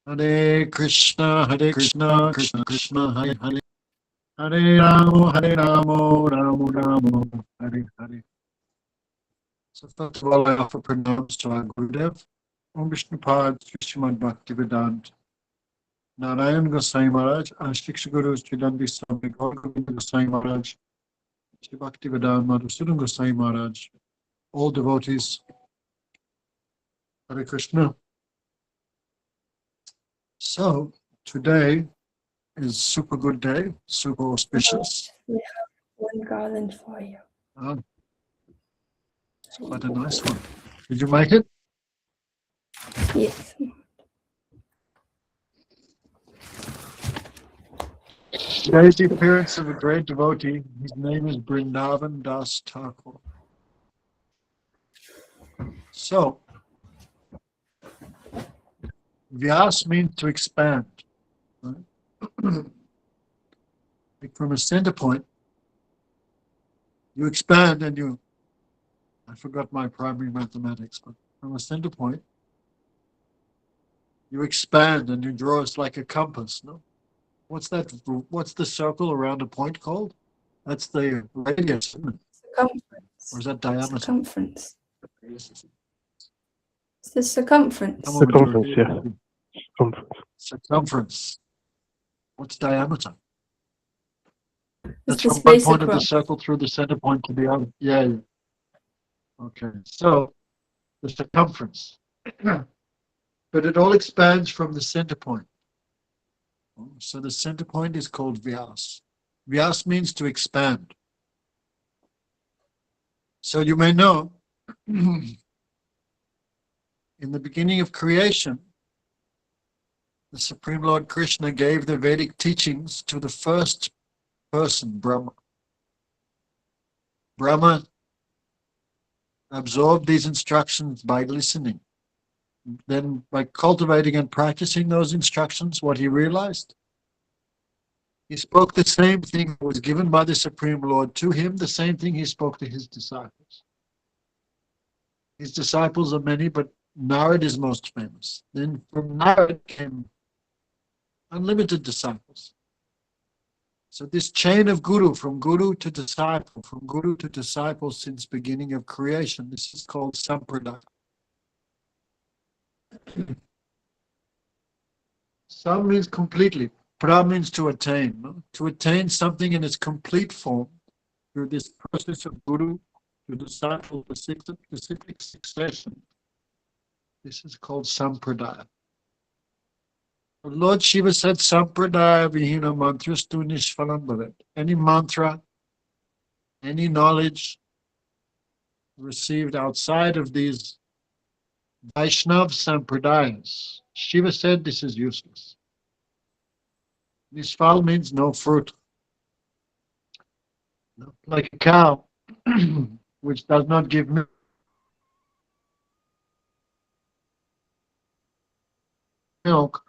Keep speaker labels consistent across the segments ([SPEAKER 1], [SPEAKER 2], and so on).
[SPEAKER 1] Hare Krishna, Krishna Krishna, Hare Hare. Hare Ramo, Ramo Ramo, Hare Hare. So first of all, I offer pranams to our Gurudev, Om Vishnupad, Srimad Bhaktivedanta, Narayan Gosai Maharaj, our Shiksha Gurus, Chidandi Swami, Gaur Govinda Gosai Maharaj, Shri Bhaktivedanta, Madhusudan Gosai Maharaj, all devotees, Hare Krishna. So today is super good day, super auspicious.
[SPEAKER 2] We have one garland for you.
[SPEAKER 1] Oh, it's quite a nice one. Did you make it?
[SPEAKER 2] Yes.
[SPEAKER 1] Today is the appearance of a great devotee. His name is Vrindavan Das Thakur. So, Vyas means to expand. Right? Like from a center point, you expand and you, I forgot my primary mathematics, but from a center point, you expand and you draw us like a compass, no? What's that? What's the circle around a point called? That's the radius, isn't it?
[SPEAKER 2] Circumference.
[SPEAKER 1] Or is that diameter?
[SPEAKER 2] Circumference. It's the circumference.
[SPEAKER 3] Circumference, yeah.
[SPEAKER 1] Circumference. What's diameter? That's
[SPEAKER 2] It's the
[SPEAKER 1] from one
[SPEAKER 2] space
[SPEAKER 1] point of the
[SPEAKER 2] across.
[SPEAKER 1] circle through the center point to the other. Yeah. Okay. So the circumference. But it all expands from the center point. So the center point is called Vyas. Vyas means to expand. So you may know, in the beginning of creation, the Supreme Lord Krishna gave the Vedic teachings to the first person, Brahma. Brahma absorbed these instructions by listening. Then by cultivating and practicing those instructions, what he realized? He spoke the same thing that was given by the Supreme Lord to him, the same thing he spoke to his disciples. His disciples are many, but Narad is most famous. Then from Narad came unlimited disciples. So this chain of guru, from guru to disciple since beginning of creation, this is called sampradaya. Sam means completely. Pra means to attain. No? To attain something in its complete form through this process of guru to disciple, specific succession. This is called sampradaya. Lord Shiva said, Sampradaya vihina mantrastu nishphalam bhavet. Any mantra, any knowledge received outside of these Vaishnav Sampradayas, Shiva said this is useless. Nishphal means no fruit. Like a cow, which does not give milk.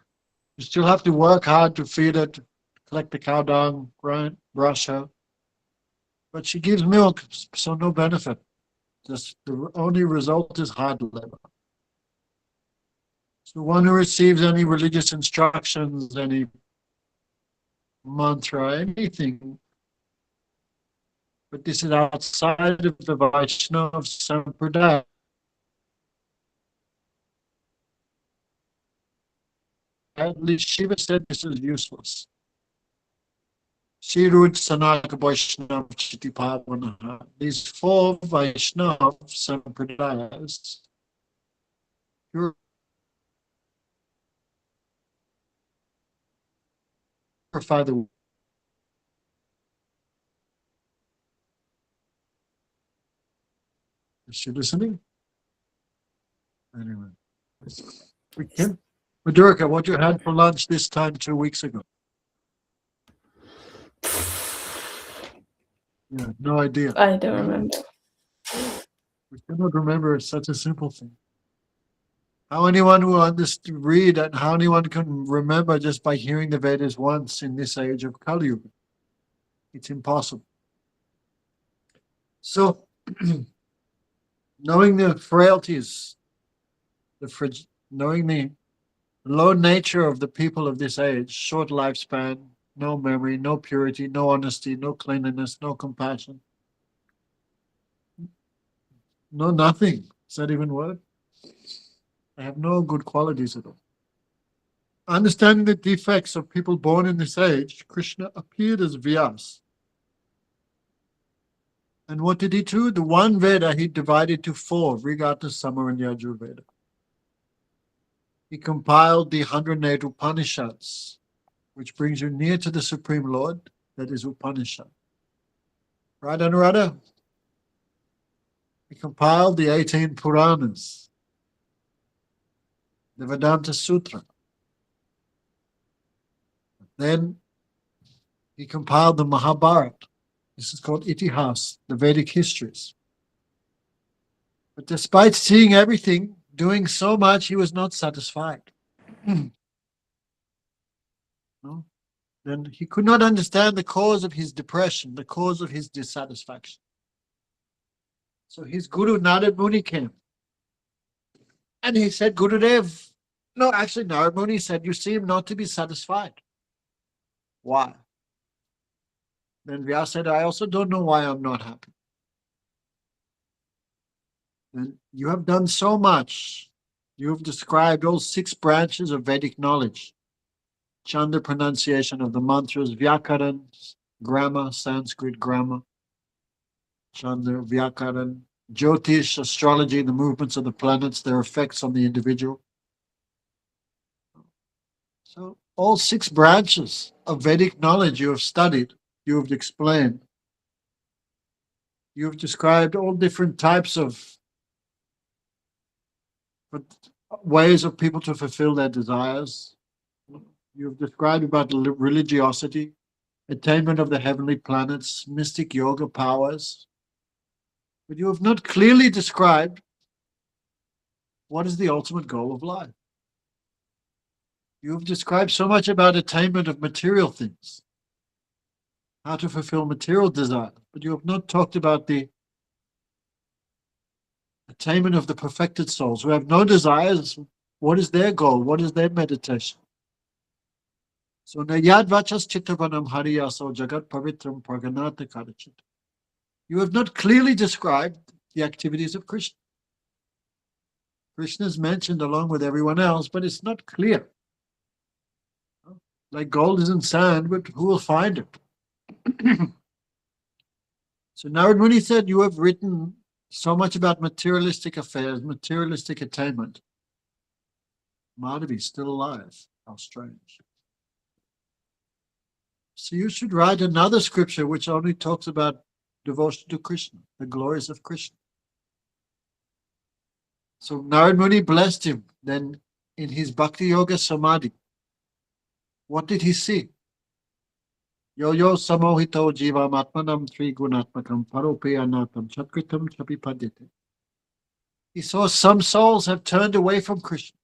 [SPEAKER 1] You still have to work hard to feed it, collect the cow dung, right, brush her. But she gives milk, so no benefit. Just the only result is hard labor. So one who receives any religious instructions, any mantra, anything, but this is outside of the Vaishnav Sampradaya. At least Shiva said this is useless. Shirud Sanaka Vaishnav Chitipavanaha. These four Vaishnav Sampradayas purify the. Is she listening? Anyway. We can. Madhurika, what you had for lunch this time 2 weeks ago? Yeah, no idea.
[SPEAKER 2] I don't remember.
[SPEAKER 1] We cannot remember such a simple thing. How anyone who understood read and how anyone can remember just by hearing the Vedas once in this age of Kali Yuga? It's impossible. So, knowing the frailties, knowing the The low nature of the people of this age, short lifespan, no memory, no purity, no honesty, no cleanliness, no compassion, no nothing. Is that even a word? They have no good qualities at all. Understanding the defects of people born in this age, Krishna appeared as Vyas. And what did he do? The one Veda he divided to four, Vrigata, Samar, and Yajurveda. He compiled the 108 Upanishads, which brings you near to the Supreme Lord, that is Upanishad. Right, Anuradha? He compiled the 18 Puranas, the Vedanta Sutra. Then he compiled the Mahabharata. This is called Itihas, the Vedic histories. But despite seeing everything, doing so much, he was not satisfied. No? Then he could not understand the cause of his depression, the cause of his dissatisfaction. So his guru Narad Muni came. And he said, Gurudev, no, actually Narad Muni said, you seem not to be satisfied. Why? Then Vyasa said, I also don't know why I'm not happy. And you have done so much. You have described all 6 branches of Vedic knowledge. Chanda pronunciation of the mantras, Vyakaran, grammar, Sanskrit grammar, Chanda, Vyakaran, Jyotish, astrology, the movements of the planets, their effects on the individual. So all 6 branches of Vedic knowledge you have studied, you have explained. You have described all different types of ways of people to fulfill their desires. You have described about religiosity, attainment of the heavenly planets, mystic yoga powers. But you have not clearly described what is the ultimate goal of life. You have described so much about attainment of material things, how to fulfill material desires, but you have not talked about the attainment of the perfected souls who have no desires. What is their goal? What is their meditation? So Nayad Vachas Chittavanam Hariyaso Jagat Pavitram Praganata Kadachit. You have not clearly described the activities of Krishna. Krishna is mentioned along with everyone else, but it's not clear. Like gold is in sand, but who will find it? So Narad Muni said, you have written so much about materialistic affairs, materialistic attainment. Madhavi is still alive. How strange. So you should write another scripture which only talks about devotion to Krishna, the glories of Krishna. So Narad Muni blessed him. Then in his Bhakti Yoga Samadhi, what did he see? Yo samohito jivam atmanam trigunatmakam paropeyanatam chatkritam chapipadyate. He saw some souls have turned away from Krishna.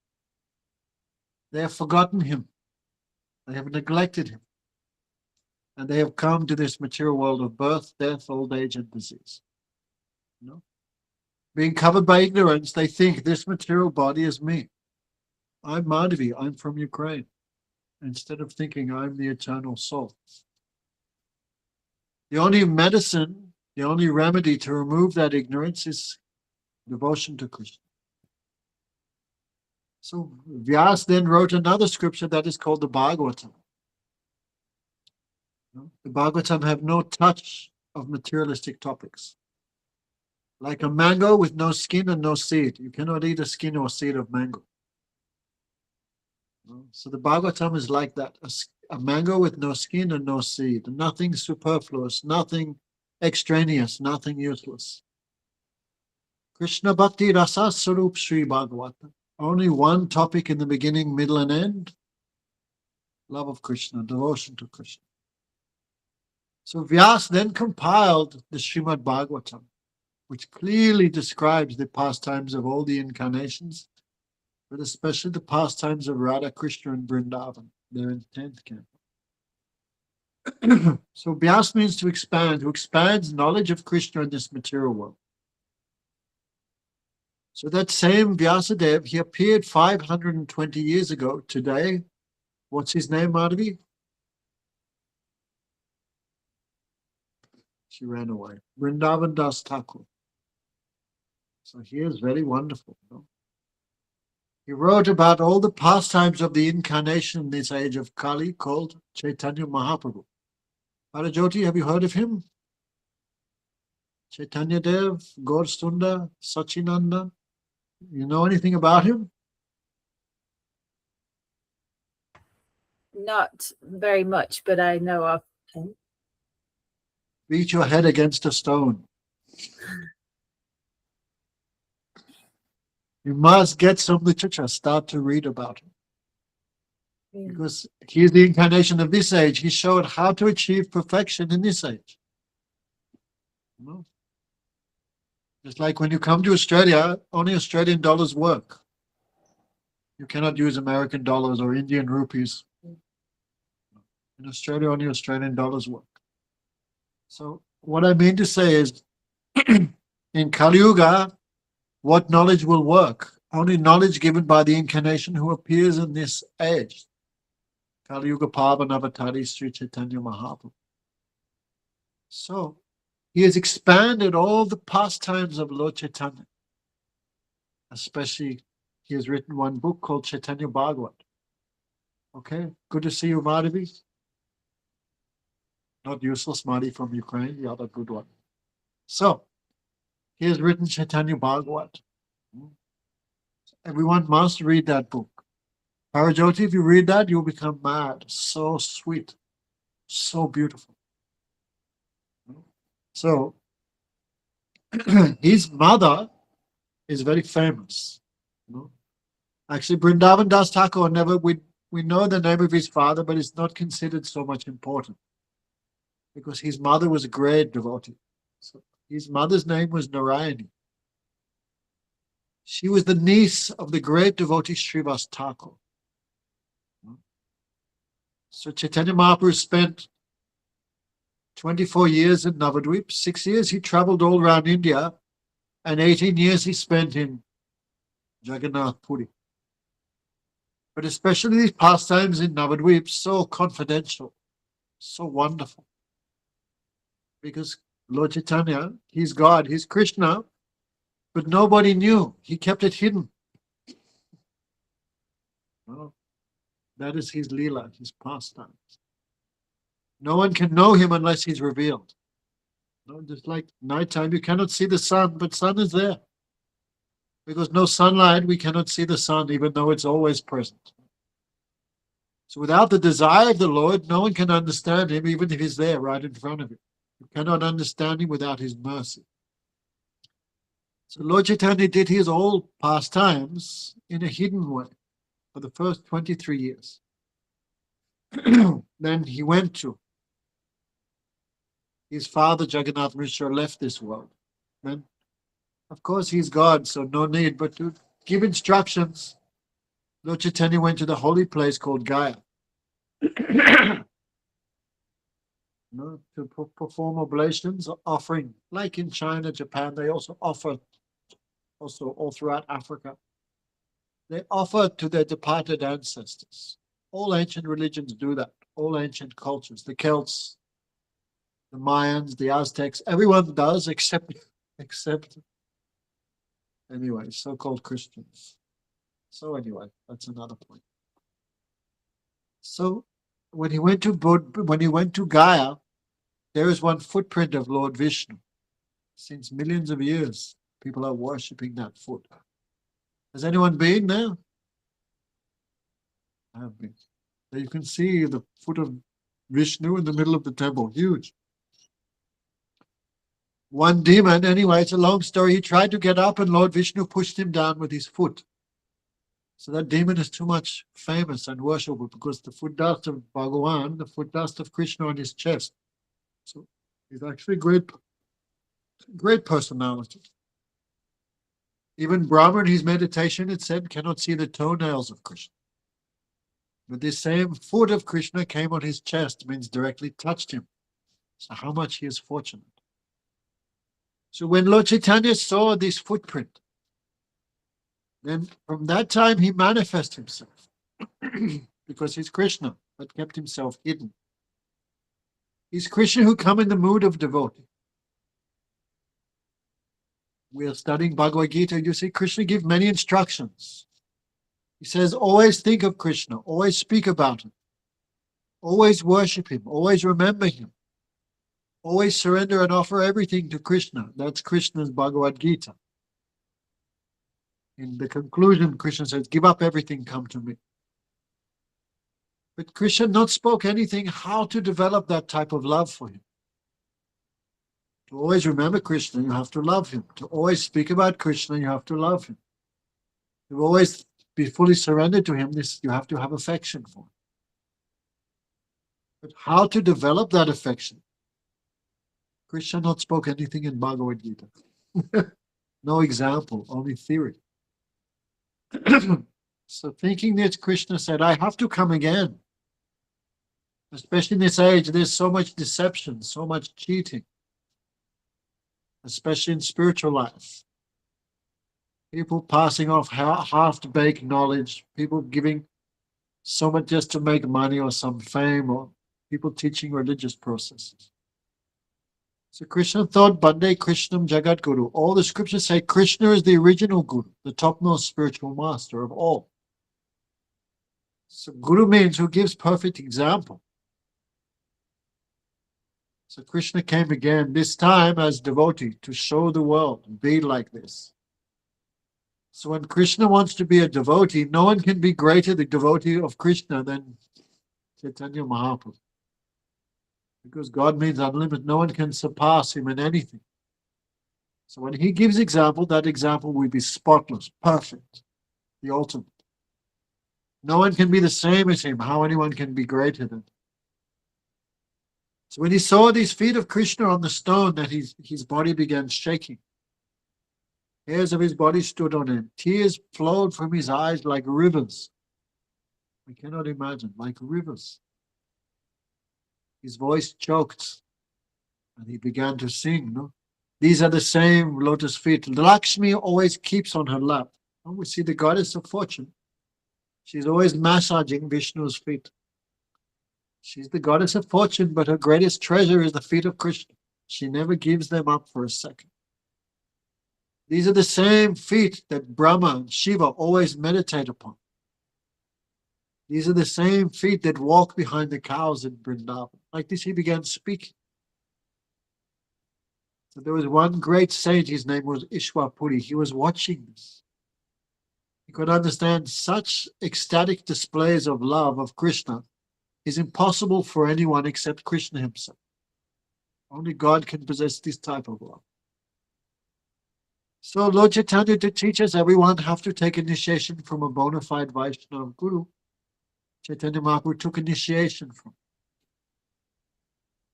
[SPEAKER 1] They have forgotten him. They have neglected him. And they have come to this material world of birth, death, old age, and disease. You know? Being covered by ignorance, they think this material body is me. I'm Madhavi, I'm from Ukraine. Instead of thinking I'm the eternal soul. The only medicine, the only remedy to remove that ignorance is devotion to Krishna. So Vyas then wrote another scripture that is called the Bhagavatam. The Bhagavatam have no touch of materialistic topics. Like a mango with no skin and no seed. You cannot eat a skin or seed of mango. So the Bhagavatam is like that. A mango with no skin and no seed. Nothing superfluous, nothing extraneous, nothing useless. Krishna Bhakti Rasa Sarup Sri Bhagavata. Only one topic in the beginning, middle, and end. Love of Krishna, devotion to Krishna. So Vyas then compiled the Srimad Bhagavatam, which clearly describes the pastimes of all the incarnations, but especially the pastimes of Radha, Krishna, and Vrindavan, their intent camp. So Vyas means to expand, who expands knowledge of Krishna in this material world. So that same Vyasadeva, he appeared 520 years ago today. What's his name, Madhavi? She ran away. Vrindavan Das Thakur. So he is very wonderful. He wrote about all the pastimes of the incarnation in this age of Kali called Chaitanya Mahaprabhu. Parajoti, have you heard of him? Chaitanya Dev, Gaur Sundar, Sachinanda. You know anything about him?
[SPEAKER 3] Not very much, but I know of him.
[SPEAKER 1] Beat your head against a stone. You must get some literature, start to read about him.
[SPEAKER 3] Yeah.
[SPEAKER 1] Because he is the incarnation of this age. He showed how to achieve perfection in this age. You know? Just like when you come to Australia, only Australian dollars work. You cannot use American dollars or Indian rupees. In Australia, only Australian dollars work. So what I mean to say is, in Kali Yuga, what knowledge will work? Only knowledge given by the incarnation who appears in this age. Kali Yuga Pavanavatari Sri Chaitanya Mahaprabhu. So he has expanded all the pastimes of Lord Chaitanya. Especially, he has written one book called Chaitanya Bhagavat. Okay, good to see you, Madhavi. Not useless Madhi from Ukraine, the other good one. So, he has written Chaitanya Bhagavat. Everyone must read that book. Parajoti, if you read that, you'll become mad. So sweet, so beautiful. So, his mother is very famous. Actually, Vrindavan Das Thakur never, we know the name of his father, but it's not considered so much important because his mother was a great devotee. So his mother's name was Narayani. She was the niece of the great devotee Srivas Thakur. So Chaitanya Mahaprabhu spent 24 years in Navadvip. 6 years he traveled all around India, and 18 years he spent in Jagannath Puri. But especially these pastimes in Navadvip, so confidential, so wonderful. Because Lord Chaitanya, he's God, he's Krishna, but nobody knew. He kept it hidden. Well, that is his Leela, his pastimes. No one can know him unless he's revealed. Just like nighttime, you cannot see the sun, but sun is there. Because no sunlight, we cannot see the sun, even though it's always present. So without the desire of the Lord, no one can understand him, even if he's there right in front of you. You cannot understand him without his mercy. So Lord Chaitanya did his all pastimes in a hidden way for the first 23 years. Then he went to his father, Jagannath Mishra, left this world. Then, of course, he's God, so no need, but to give instructions, Lord Chaitanya went to the holy place called Gaya. To perform oblations, offering, like in China, Japan, they also offer, also all throughout Africa, they offer to their departed ancestors. All ancient religions do that, all ancient cultures, the Celts, the Mayans, the Aztecs, everyone does except anyway, so-called Christians. So anyway, that's another point. So when he went to Gaya, there is one footprint of Lord Vishnu. Since millions of years, people are worshipping that foot. Has anyone been there? I have been. There you can see the foot of Vishnu in the middle of the temple, huge. One demon, anyway, it's a long story, he tried to get up and Lord Vishnu pushed him down with his foot. So that demon is too much famous and worshipable because the foot dust of Bhagavan, the foot dust of Krishna on his chest. So he's actually great personality. Even Brahma in his meditation, it said, cannot see the toenails of Krishna. But this same foot of Krishna came on his chest, means directly touched him. So how much he is fortunate. So when Lord Chaitanya saw this footprint, Then from that time he manifests himself because he's Krishna, but kept himself hidden. He's Krishna who come in the mood of devotee. We are studying Bhagavad Gita. You see, Krishna gives many instructions. He says, always think of Krishna, always speak about him, always worship him, always remember him, always surrender and offer everything to Krishna. That's Krishna's Bhagavad Gita. In the conclusion, Krishna says, give up everything, come to me. But Krishna not spoke anything how to develop that type of love for him. To always remember Krishna, you have to love him. To always speak about Krishna, you have to love him. To always be fully surrendered to him, you have to have affection for him. But how to develop that affection? Krishna not spoke anything in Bhagavad Gita. No example, only theory. So thinking this, Krishna said, I have to come again. Especially in this age, there's so much deception, so much cheating. Especially in spiritual life. People passing off half-baked knowledge, people giving so much just to make money or some fame, or people teaching religious processes. So Krishna thought, Bande Krishnam Jagat Guru. All the scriptures say Krishna is the original Guru, the topmost spiritual master of all. So Guru means who gives perfect example. So Krishna came again, this time as devotee, to show the world, be like this. So when Krishna wants to be a devotee, no one can be greater the devotee of Krishna than Chaitanya Mahaprabhu. Because God means unlimited, no one can surpass him in anything. So when he gives example, that example will be spotless, perfect, the ultimate. No one can be the same as him. How anyone can be greater than him? So when he saw these feet of Krishna on the stone, that his body began shaking. Hairs of his body stood on end. Tears flowed from his eyes like rivers. We cannot imagine, like rivers. His voice choked, and he began to sing. No? These are the same lotus feet. Lakshmi always keeps on her lap. And we see the goddess of fortune. She's always massaging Vishnu's feet. She's the goddess of fortune, but her greatest treasure is the feet of Krishna. She never gives them up for a second. These are the same feet that Brahma and Shiva always meditate upon. These are the same feet that walk behind the cows in Vrindavan. Like this, he began speaking. So there was one great saint, his name was Ishwapuri. He was watching this. He could understand such ecstatic displays of love of Krishna is impossible for anyone except Krishna himself. Only God can possess this type of love. So Lord Chaitanya, to teach us, everyone have to take initiation from a bona fide Vaishnava Guru. Chaitanya Mahaprabhu took initiation from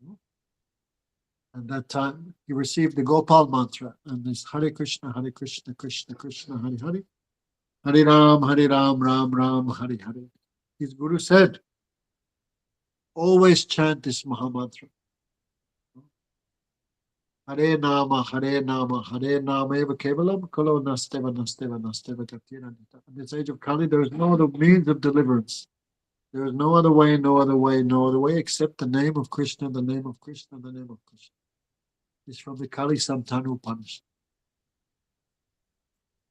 [SPEAKER 1] him. And that time he received the Gopal mantra, and this Hare Krishna, Krishna Krishna, Hare Hare. Hare Ram, Ram Ram, Hare Hare. His Guru said, always chant this Mahamantra. Hare Nama, Hare Nama, Hare Nama eva kevalam, kalo nasteva, nasteva, nasteva, tatyena. In this age of Kali, there is no other means of deliverance. There is no other way, no other way, no other way, except the name of Krishna, the name of Krishna, the name of Krishna. It's from the Kali Santanu Upanishad.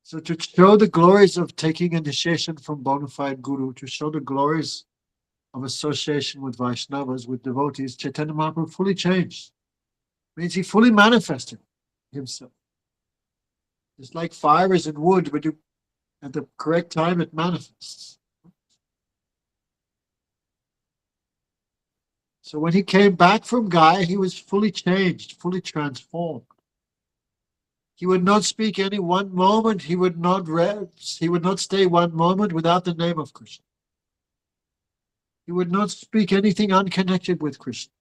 [SPEAKER 1] So to show the glories of taking initiation from bona fide Guru, to show the glories of association with Vaishnavas, with devotees, Chaitanya Mahaprabhu fully changed. Means he fully manifested himself. It's like fire is in wood, but at the correct time it manifests. So when he came back from Gaya, he was fully changed, fully transformed. He would not speak any one moment, he would not rest, he would not stay one moment without the name of Krishna. He would not speak anything unconnected with Krishna.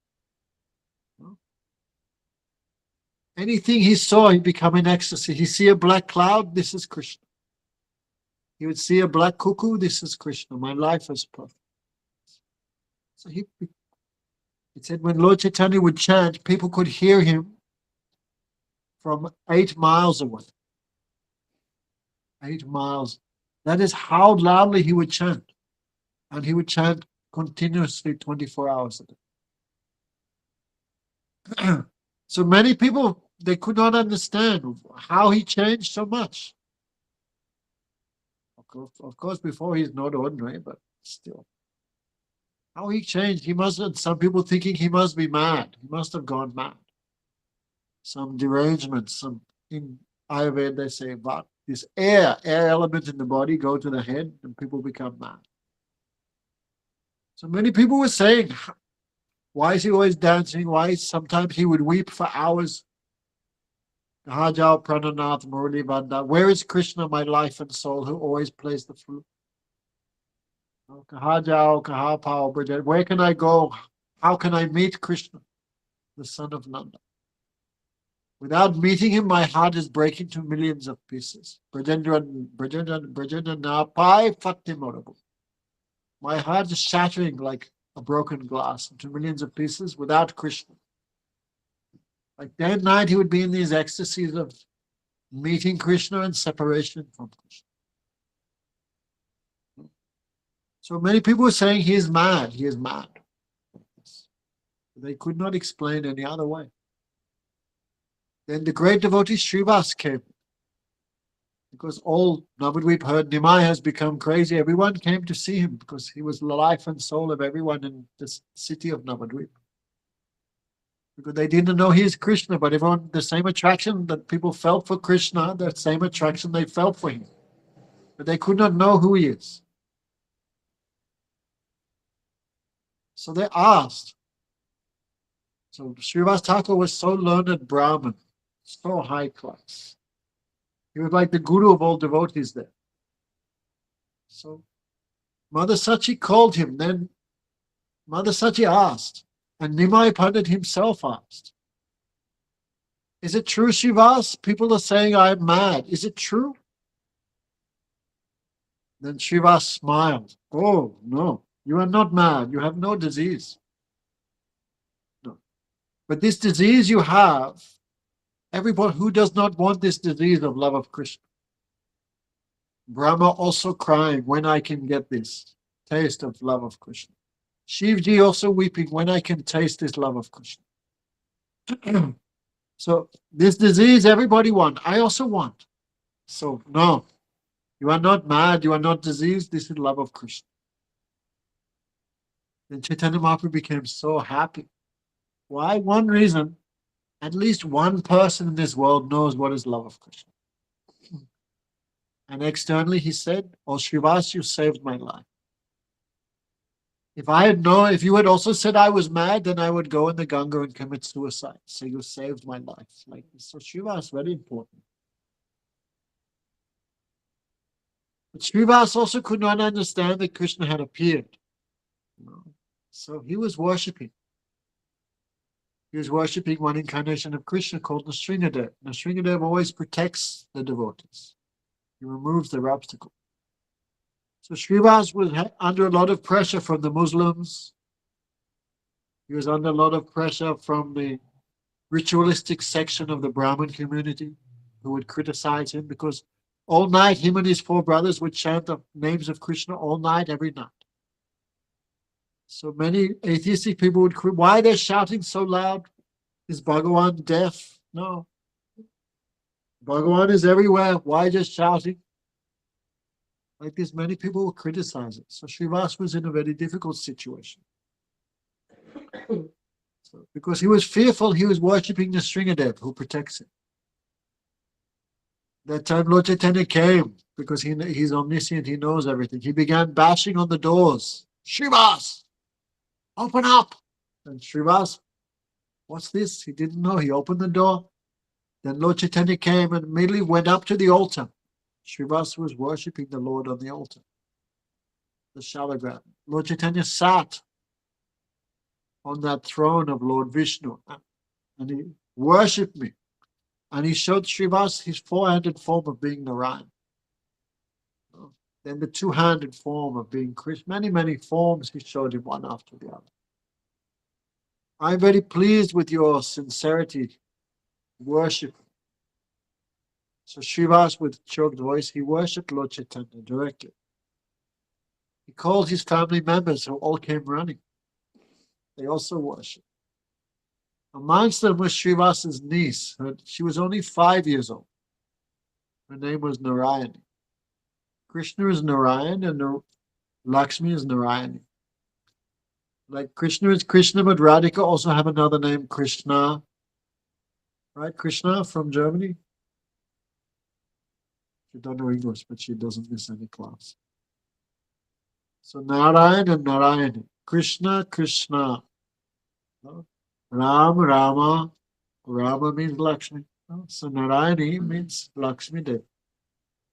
[SPEAKER 1] Anything he saw, he'd become in ecstasy. He see a black cloud, this is Krishna. He would see a black cuckoo, this is Krishna. My life is perfect. So he said when Lord Chaitanya would chant, people could hear him from 8 miles away. 8 miles. That is how loudly he would chant. And he would chant continuously 24 hours a day. So many people, they could not understand how he changed so much. Of course, before he's not ordinary, but still. How he changed, he must have, some people thinking he must be mad. He must have gone mad. Some derangement, some, in Ayurveda they say, but this air element in the body go to the head and people become mad. So many people were saying, why is he always dancing? Why sometimes he would weep for hours? Kahajao Prananath Murli Vanda. Where is Krishna, my life and soul, who always plays the flute? Kahajao Kahapao Brajen. Where can I go? How can I meet Krishna, the son of Nanda? Without meeting him, my heart is breaking to millions of pieces. Brajendra Napai Fatimorabu. My heart is shattering like a broken glass into millions of pieces without Krishna. Like day and night, he would be in these ecstasies of meeting Krishna and separation from Krishna. So many people were saying he is mad, he is mad. They could not explain any other way. Then the great devotee Srivas came. Because all Navadvip heard Nimai has become crazy. Everyone came to see him because he was the life and soul of everyone in this city of Navadvip. Because they didn't know he is Krishna, but everyone, the same attraction that people felt for Krishna, the same attraction they felt for him. But they could not know who he is. So they asked. So Srivas Thakur was so learned Brahmin, so high class. He was like the guru of all devotees there. So Mother Sachi called him. Then Mother Sachi asked, and Nimai Pandit himself asked, is it true, Srivas? People are saying I'm mad. Is it true? Then Srivas smiled. Oh, no, you are not mad. You have no disease. No. But this disease you have, everyone who does not want this disease of love of Krishna. Brahma also crying, when I can get this taste of love of Krishna. Shivji also weeping, when I can taste this love of Krishna. So this disease everybody wants. I also want. So no, you are not mad, you are not diseased, this is love of Krishna. Then Chaitanya Mahaprabhu became so happy. Why? One reason, at least one person in this world knows what is love of Krishna. And externally he said, oh Srivas, you saved my life. If I had known, if you had also said I was mad, then I would go in the Ganga and commit suicide. So you saved my life. Like so Srivas, very important. But Srivas also could not understand that Krishna had appeared. So he was worshipping. He was worshipping one incarnation of Krishna called Nrsingadev. Nrsingadev always protects the devotees. He removes their obstacle. So Srivas was under a lot of pressure from the Muslims. He was under a lot of pressure from the ritualistic section of the Brahmin community who would criticize him because all night him and his four brothers would chant the names of Krishna all night, every night. So many atheistic people would cry, why they're shouting so loud? Is Bhagavan deaf? No. Bhagavan is everywhere. Why just shouting? Like this, many people will criticize it. So Srivas was in a very difficult situation. So, because he was fearful, he was worshipping the Nrsingadev who protects him. That time Lord Chaitanya came because he's omniscient, he knows everything. He began bashing on the doors. Srivas, open up! And Srivas, what's this? He didn't know. He opened the door. Then Lord Chaitanya came and immediately went up to the altar. Srivas was worshipping the Lord on the altar, the Shalagram. Lord Chaitanya sat on that throne of Lord Vishnu and he worshipped me. And he showed Srivas his four-handed form of being Narayan. Then the two-handed form of being Krishna. Many, many forms he showed him one after the other. I'm very pleased with your sincerity, worship. So Srivas, with choked voice, he worshipped Lord Chaitanya directly. He called his family members who all came running. They also worshipped. Amongst them was Srivas's niece. She was only 5 years old. Her name was Narayani. Krishna is Narayan and Lakshmi is Narayani. Like Krishna is Krishna, but Radhika also have another name, Krishna. Right? Krishna from Germany. She don't know English, but she doesn't miss any class. So Narayan and Narayani. Krishna, Krishna. Ram, Rama. Rama means Lakshmi. So Narayani means Lakshmi Devi.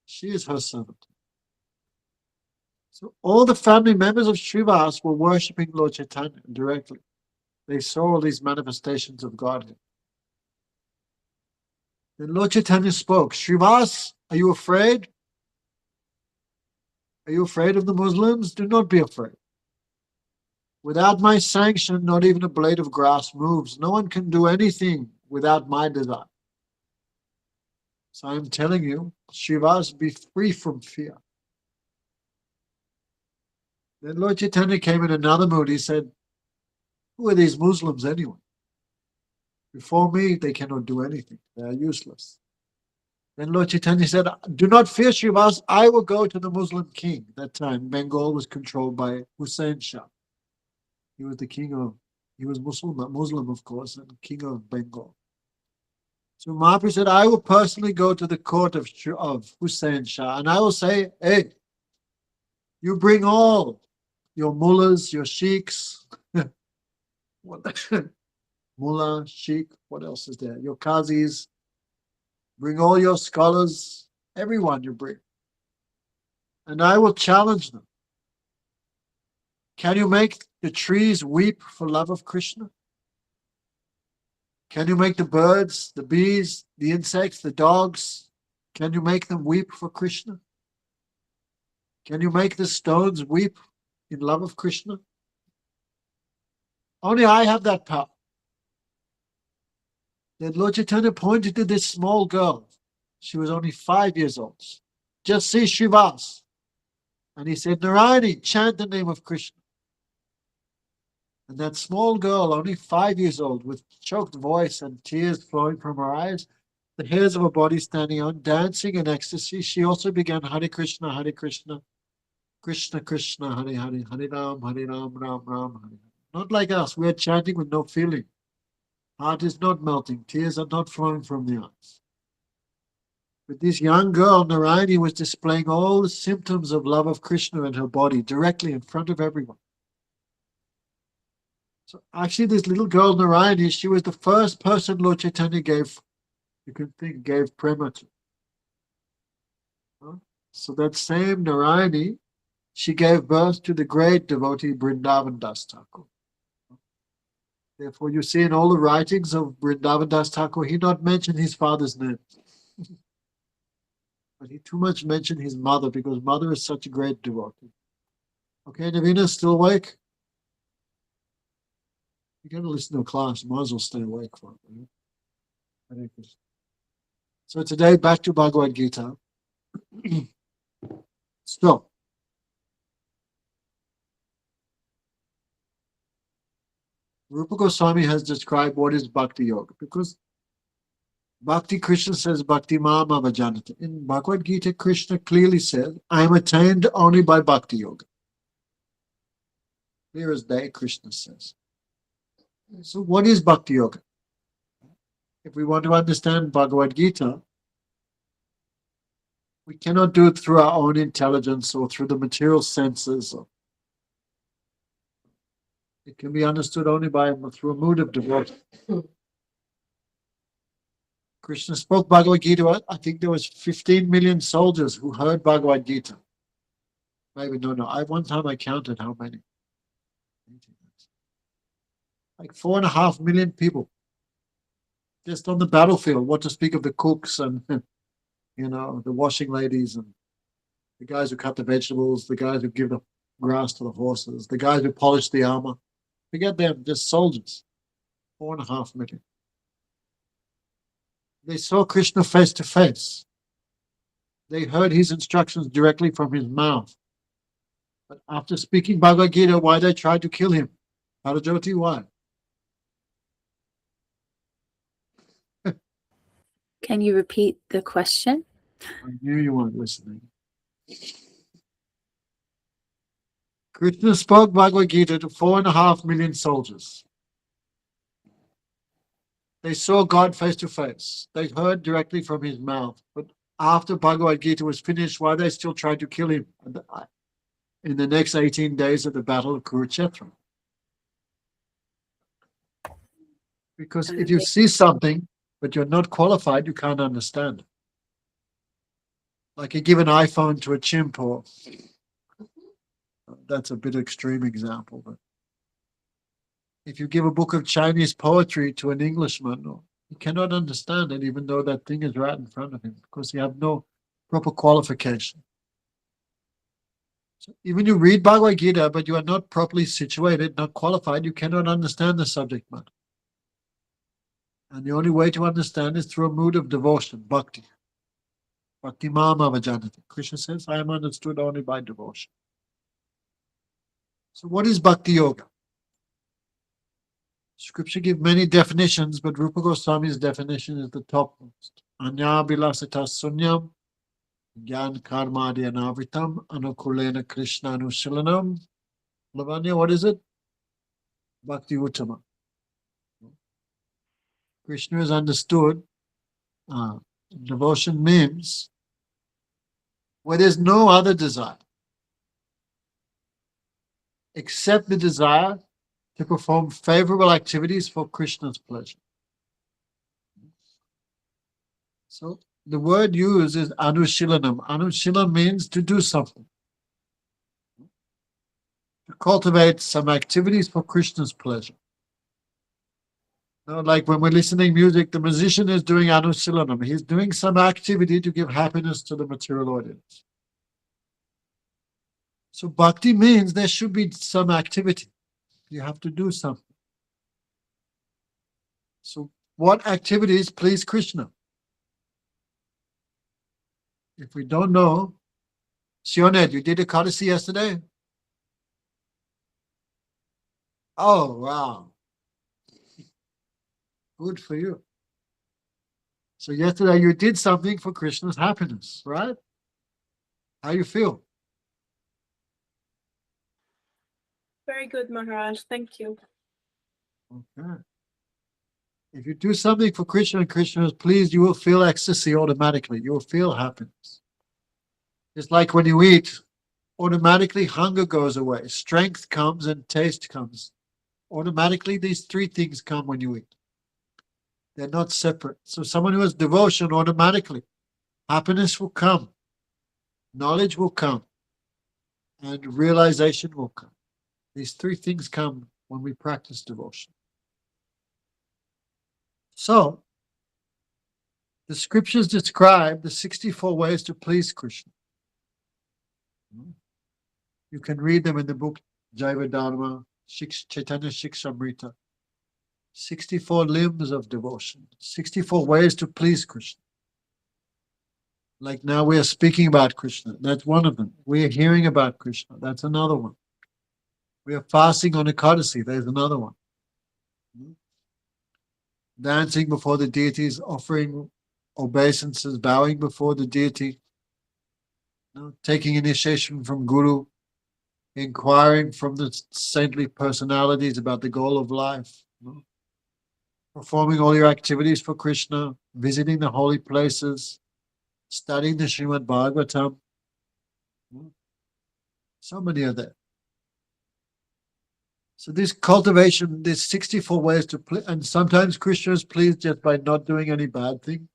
[SPEAKER 1] She is her servant. So all the family members of Srivas were worshipping Lord Chaitanya directly. They saw all these manifestations of Godhead. Then Lord Chaitanya spoke, Srivas, are you afraid? Are you afraid of the Muslims? Do not be afraid. Without my sanction, not even a blade of grass moves. No one can do anything without my desire. So I'm telling you, Srivas, be free from fear. Then Lord Chaitanya came in another mood. He said, who are these Muslims anyway? Before me, they cannot do anything. They are useless. Then Lord Chaitanya said, do not fear, Srivas. I will go to the Muslim king. That time, Bengal was controlled by Hussein Shah. He was the king of, he was Muslim, of course, and king of Bengal. So Mahaprabhu said, I will personally go to the court of Hussein Shah, and I will say, hey, you bring all your mullahs, your sheikhs, mullah, sheikh, what else is there? Your qazis, bring all your scholars, everyone you bring. And I will challenge them. Can you make the trees weep for love of Krishna? Can you make the birds, the bees, the insects, the dogs, can you make them weep for Krishna? Can you make the stones weep in love of Krishna? Only I have that power. Then Lord Chaitanya pointed to this small girl. She was only 5 years old. Just see Srivas. And he said, Narayani, chant the name of Krishna. And that small girl, only 5 years old, with choked voice and tears flowing from her eyes, the hairs of her body standing on, dancing in ecstasy, she also began Hare Krishna, Krishna Krishna, Hare Hare, Hare Ram, Ram Ram, Hare. Not like us, we are chanting with no feeling. Heart is not melting, tears are not flowing from the eyes. But this young girl, Narayani, was displaying all the symptoms of love of Krishna in her body, directly in front of everyone. So actually, this little girl, Narayani, she was the first person Lord Chaitanya gave, you can think, gave prema to. So that same Narayani, she gave birth to the great devotee Vrindavan Das Thakur. Therefore, you see in all the writings of Vrindavan Das Thakur, he not mentioned his father's name. But he too much mentioned his mother, because mother is such a great devotee. Okay, Navina, still awake? You're going to listen to a class, you might as well stay awake for it. Right? So today, back to Bhagavad Gita. So, Rupa Goswami has described what is Bhakti Yoga, because Bhakti, Krishna says, Bhakti Mam Avajanata. In Bhagavad Gita, Krishna clearly says, I am attained only by Bhakti Yoga. Clear as day, Krishna says. So what is Bhakti Yoga? If we want to understand Bhagavad Gita, we cannot do it through our own intelligence or through the material senses. It can be understood only through a mood of devotion. Krishna spoke Bhagavad Gita. I think there was 15 million soldiers who heard Bhagavad Gita. Maybe no. One time I counted how many. Like 4.5 million people. Just on the battlefield. What to speak of the cooks and the washing ladies and the guys who cut the vegetables, the guys who give the grass to the horses, the guys who polish the armor. Forget them, just soldiers. 4.5 million. They saw Krishna face to face. They heard his instructions directly from his mouth. But after speaking Bhagavad Gita, why they tried to kill him? Parajoti, why?
[SPEAKER 3] Can you repeat the question?
[SPEAKER 1] I knew you weren't listening. Krishna spoke Bhagavad Gita to 4.5 million soldiers. They saw God face to face. They heard directly from his mouth. But after Bhagavad Gita was finished, why they still tried to kill him in the next 18 days of the Battle of Kurukshetra? Because if you see something, but you're not qualified, you can't understand. Like you give an iPhone to a chimp, or that's a bit extreme example, but if you give a book of Chinese poetry to an Englishman, he cannot understand it, even though that thing is right in front of him, because he has no proper qualification. So even you read Bhagavad Gita, but you are not properly situated, not qualified, you cannot understand the subject matter. And the only way to understand is through a mood of devotion, bhakti. Bhakti mama vajanati. Krishna says, I am understood only by devotion. So what is bhakti yoga? Scripture gives many definitions, but Rupa Goswami's definition is the topmost. Anya bilasita sunyam, gyan karmadi anavritam, anukulena krishna anusilanam. Lavanya, what is it? Bhakti uttama. Krishna is understood. Devotion means where there's no other desire except the desire to perform favorable activities for Krishna's pleasure. So the word used is anushilanam. Anushilanam means to do something, to cultivate some activities for Krishna's pleasure. Like when we're listening music, the musician is doing anushilanam. He's doing some activity to give happiness to the material audience. So bhakti means there should be some activity. You have to do something. So what activities please Krishna? If we don't know, Sionet, you did Ekadasi yesterday? Oh, wow. Good for you. So yesterday you did something for Krishna's happiness, right? How you feel?
[SPEAKER 4] Very good, Maharaj. Thank you.
[SPEAKER 1] Okay. If you do something for Krishna and Krishna is pleased, you will feel ecstasy automatically. You will feel happiness. It's like when you eat, automatically hunger goes away. Strength comes and taste comes. Automatically, these three things come when you eat. They're not separate. So someone who has devotion, automatically, happiness will come, knowledge will come, and realization will come. These three things come when we practice devotion. So, the scriptures describe the 64 ways to please Krishna. You can read them in the book Jaiva Dharma, Chaitanya Shikshamrita. 64 limbs of devotion, 64 ways to please Krishna. Like now we are speaking about Krishna. That's one of them. We are hearing about Krishna. That's another one. We are fasting on Ekadasi. There's another one. Dancing before the deities, offering obeisances, bowing before the deity, taking initiation from Guru, inquiring from the saintly personalities about the goal of life, performing all your activities for Krishna, visiting the holy places, studying the Srimad Bhagavatam. So many are there. So this cultivation, there's 64 ways to please, and sometimes Krishna is pleased just by not doing any bad thing.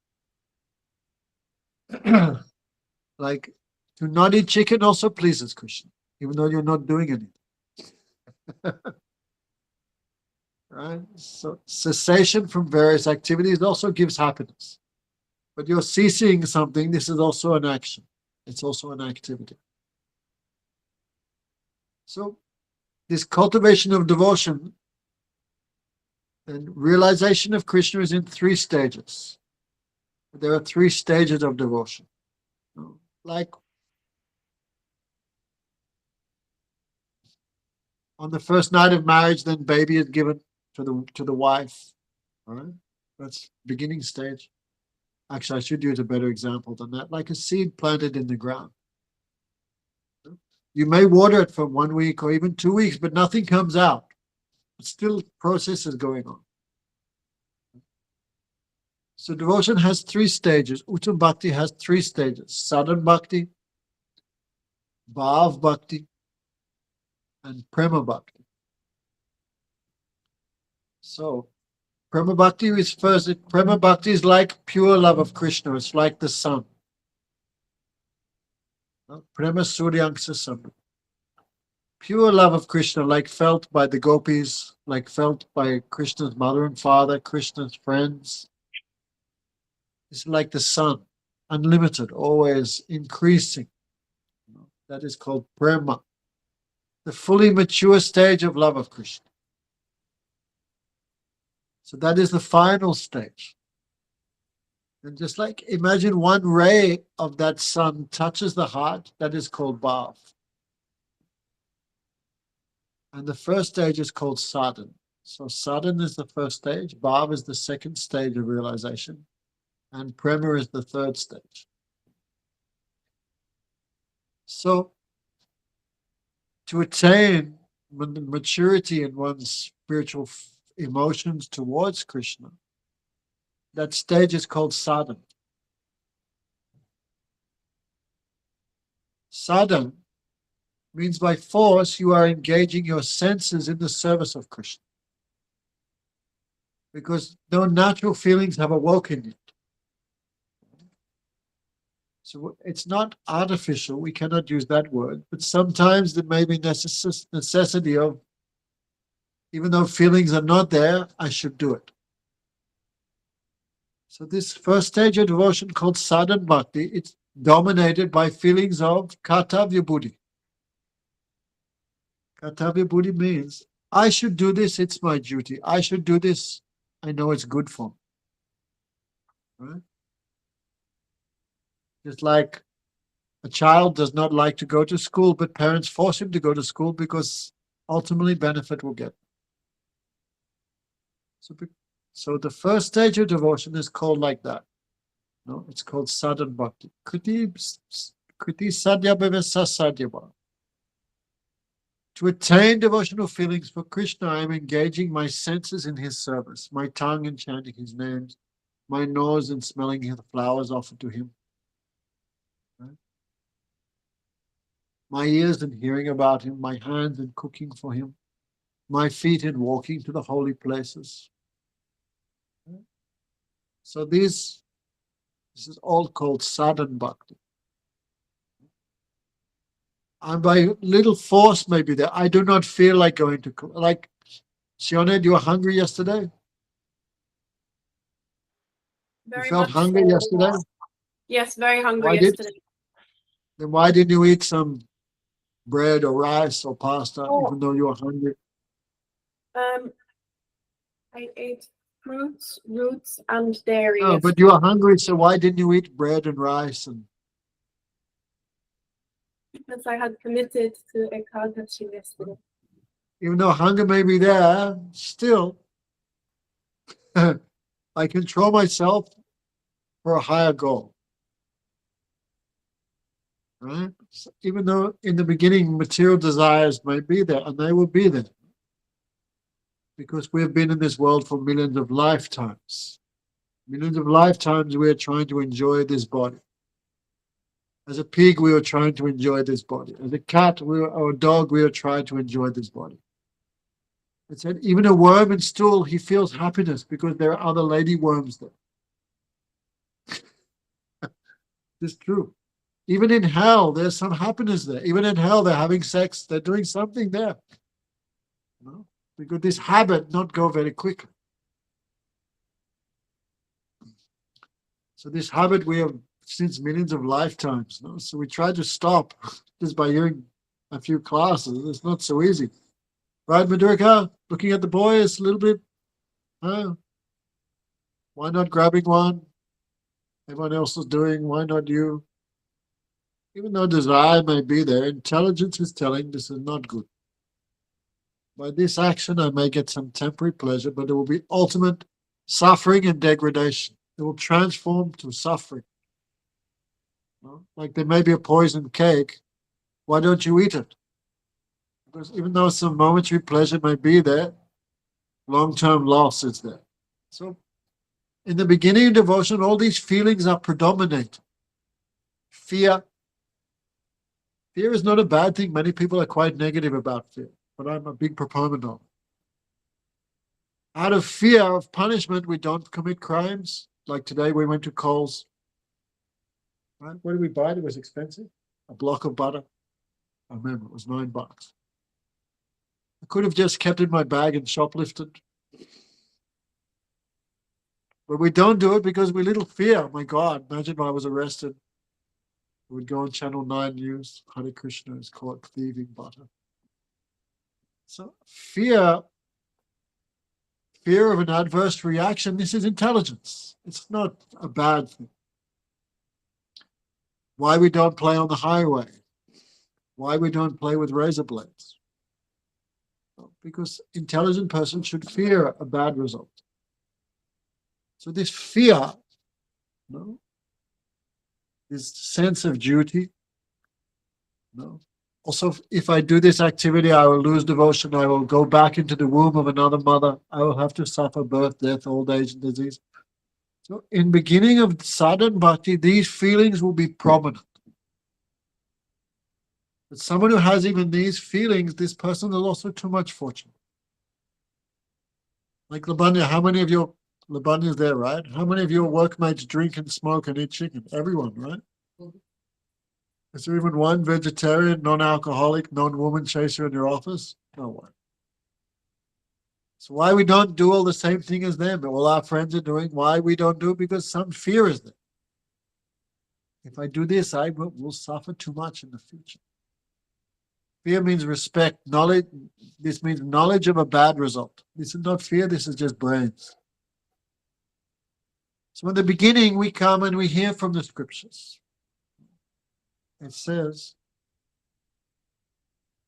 [SPEAKER 1] Like to not eat chicken also pleases Krishna, even though you're not doing anything. Right? So cessation from various activities also gives happiness. But you're ceasing something, this is also an action. It's also an activity. So this cultivation of devotion and realization of Krishna is in 3 stages. There are 3 stages of devotion. like on the first night of marriage, then baby is given to the wife. All right, that's beginning stage. Actually, I should use a better example than that, like a seed planted in the ground. You may water it for 1 week or even 2 weeks, but nothing comes out. Still process is going on. So devotion has 3 stages. Uttam Bhakti has 3 stages. Sadhan Bhakti, Bhav Bhakti, and Prema Bhakti. So Prema Bhakti is first. Prema Bhakti is like pure love of Krishna. It's like the sun. Prema Suryangsha Sam. Pure love of Krishna, like felt by the gopis, like felt by Krishna's mother and father, Krishna's friends. It's like the sun, unlimited, always increasing. That is called Prema, the fully mature stage of love of Krishna. So that is the final stage. And just like imagine one ray of that sun touches the heart, that is called Bhav. And the first stage is called Sadhan. So Sadhan is the first stage, Bhav is the second stage of realization, and Prema is the third stage. So to attain maturity in one's spiritual emotions towards Krishna, that stage is called sadhan. Sadhan means by force you are engaging your senses in the service of Krishna. Because no natural feelings have awoken yet. So it's not artificial, we cannot use that word, but sometimes there may be necessity of, even though feelings are not there, I should do it. So this first stage of devotion called Sadhan Bhakti, it's dominated by feelings of Kartavya Buddhi. Kartavya Buddhi means, I should do this, it's my duty. I should do this, I know it's good for me. Right? Just like a child does not like to go to school, but parents force him to go to school because ultimately benefit will get. So the first stage of devotion is called like that. No, it's called Sadhan Bhakti. Kriti Sadhya Bhavesa Sadhyava. To attain devotional feelings for Krishna, I am engaging my senses in his service, my tongue in chanting his names, my nose in smelling the flowers offered to him, right? My ears in hearing about him, my hands in cooking for him, my feet in walking to the holy places. Right? So this is all called Sadhan Bhakti. And by little force maybe there, I do not feel like going to, like, Sioned, you were hungry yesterday?
[SPEAKER 4] Very
[SPEAKER 1] You felt
[SPEAKER 4] much
[SPEAKER 1] hungry
[SPEAKER 4] so.
[SPEAKER 1] yesterday?
[SPEAKER 4] Yes, very hungry
[SPEAKER 1] Why
[SPEAKER 4] yesterday.
[SPEAKER 1] Then why didn't you eat some bread or rice or pasta, even though you were hungry?
[SPEAKER 4] I ate fruits, roots, and dairy.
[SPEAKER 1] No, but you were hungry, so why didn't you eat bread and rice? And
[SPEAKER 4] because I had committed to Ekadashi yesterday.
[SPEAKER 1] even though hunger may be there, still, I control myself for a higher goal. Right? So even though in the beginning material desires may be there, and they will be there, because we have been in this world for millions of lifetimes. Millions of lifetimes we are trying to enjoy this body. As a pig, we are trying to enjoy this body. As a cat or a dog, we are trying to enjoy this body. It said even a worm in stool, he feels happiness because there are other lady worms there. It's true. Even in hell, there's some happiness there. Even in hell, they're having sex. They're doing something there. You know? Because this habit not go very quickly. So this habit we have since millions of lifetimes. No? So we try to stop just by hearing a few classes. It's not so easy. Right, Madhurika? Looking at the boys a little bit? Huh? Why not grabbing one? Everyone else is doing, why not you? Even though desire may be there, intelligence is telling this is not good. By this action, I may get some temporary pleasure, but it will be ultimate suffering and degradation. It will transform to suffering. Like there may be a poisoned cake. Why don't you eat it? Because even though some momentary pleasure may be there, long-term loss is there. So in the beginning of devotion, all these feelings are predominating. Fear. Fear is not a bad thing. Many people are quite negative about fear, but I'm a big proponent of it. Out of fear of punishment, we don't commit crimes. Like today, we went to Coles. Right? What did we buy? It was expensive. A block of butter. I remember it was $9. I could have just kept it in my bag and shoplifted. But we don't do it because we little fear. My God, imagine if I was arrested. We would go on Channel 9 News. Hare Krishna is caught thieving butter. So fear of an adverse reaction, this is intelligence. It's not a bad thing. Why we don't play on the highway? Why we don't play with razor blades? Because intelligent person should fear a bad result. So this fear, this sense of duty, also if I do this activity, I will lose devotion, I will go back into the womb of another mother, I will have to suffer birth, death, old age, and disease. So in beginning of sadhana bhakti, these feelings will be prominent. But someone who has even these feelings, this person is also too much fortune. Like Labanya, how many of your Labanya's there, right? How many of your workmates drink and smoke and eat chicken? Everyone, right? Is there even one vegetarian, non-alcoholic, non-woman chaser in your office? No one. So why we don't do all the same thing as them? All our friends are doing. Why we don't do it? Because some fear is there. If I do this, I will suffer too much in the future. Fear means respect, knowledge. This means knowledge of a bad result. This is not fear, this is just brains. So in the beginning, we come and we hear from the scriptures. It says,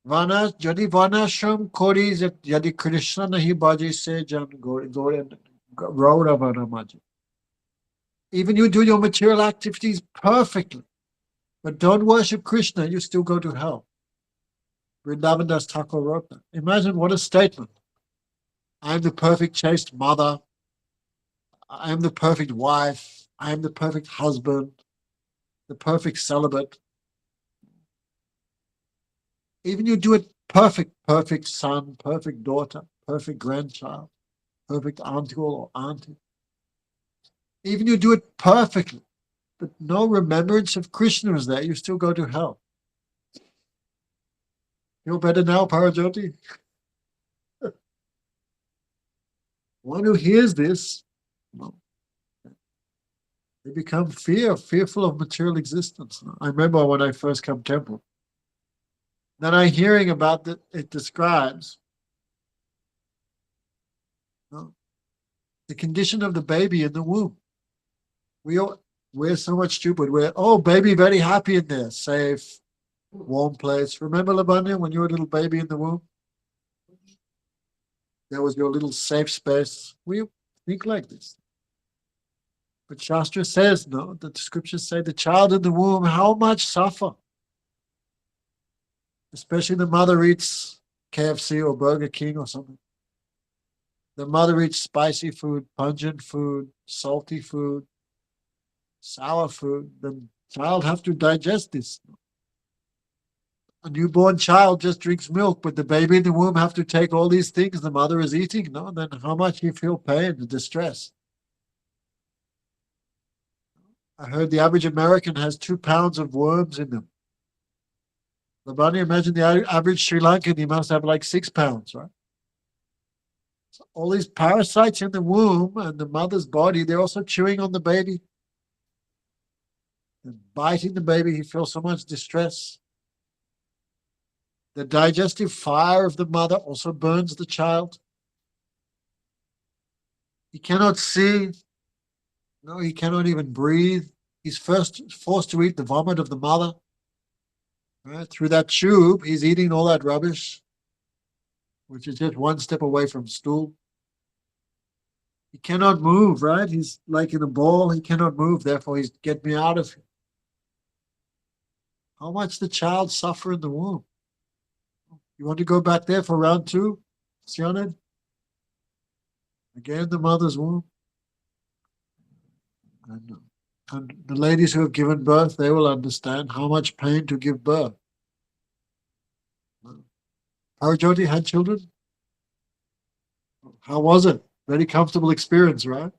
[SPEAKER 1] Jadi Vanasham Kori Jadi Krishna Nahi Baji Se Jan Gauravana. Even you do your material activities perfectly, but don't worship Krishna, you still go to hell. Vrindavan Das Thakur wrote that. Imagine what a statement. I am the perfect chaste mother. I am the perfect wife. I am the perfect husband. The perfect celibate. Even you do it perfect son, perfect daughter, perfect grandchild, perfect uncle or auntie. Even you do it perfectly, but no remembrance of Krishna is there, you still go to hell. Feel better now, Parajoti? One who hears this, they become fearful of material existence. I remember when I first come to temple, then I hearing about that, it describes the condition of the baby in the womb. We're so much stupid. Baby very happy in there, safe, warm place. Remember, Labanya, when you were a little baby in the womb? There was your little safe space. We think like this. But Shastra says, no, the scriptures say the child in the womb, how much suffer? Especially the mother eats KFC or Burger King or something. The mother eats spicy food, pungent food, salty food, sour food. The child have to digest this. A newborn child just drinks milk, but the baby in the womb have to take all these things the mother is eating. No, then how much you feel pain and distress? I heard the average American has 2 pounds of worms in them. Labani, imagine the average Sri Lankan, he must have like 6 pounds, right? So all these parasites in the womb and the mother's body, they're also chewing on the baby and biting the baby. He feels so much distress. The digestive fire of the mother also burns the child. He cannot see. No, he cannot even breathe. He's first forced to eat the vomit of the mother. Right? Through that tube, he's eating all that rubbish, which is just one step away from stool. He cannot move, right? He's like in a ball. He cannot move. Therefore, he's get me out of here. How much the child suffer in the womb? You want to go back there for round 2, Sioned? Again, the mother's womb. And the ladies who have given birth, they will understand how much pain to give birth. Parajoti had children? How was it? Very comfortable experience, right?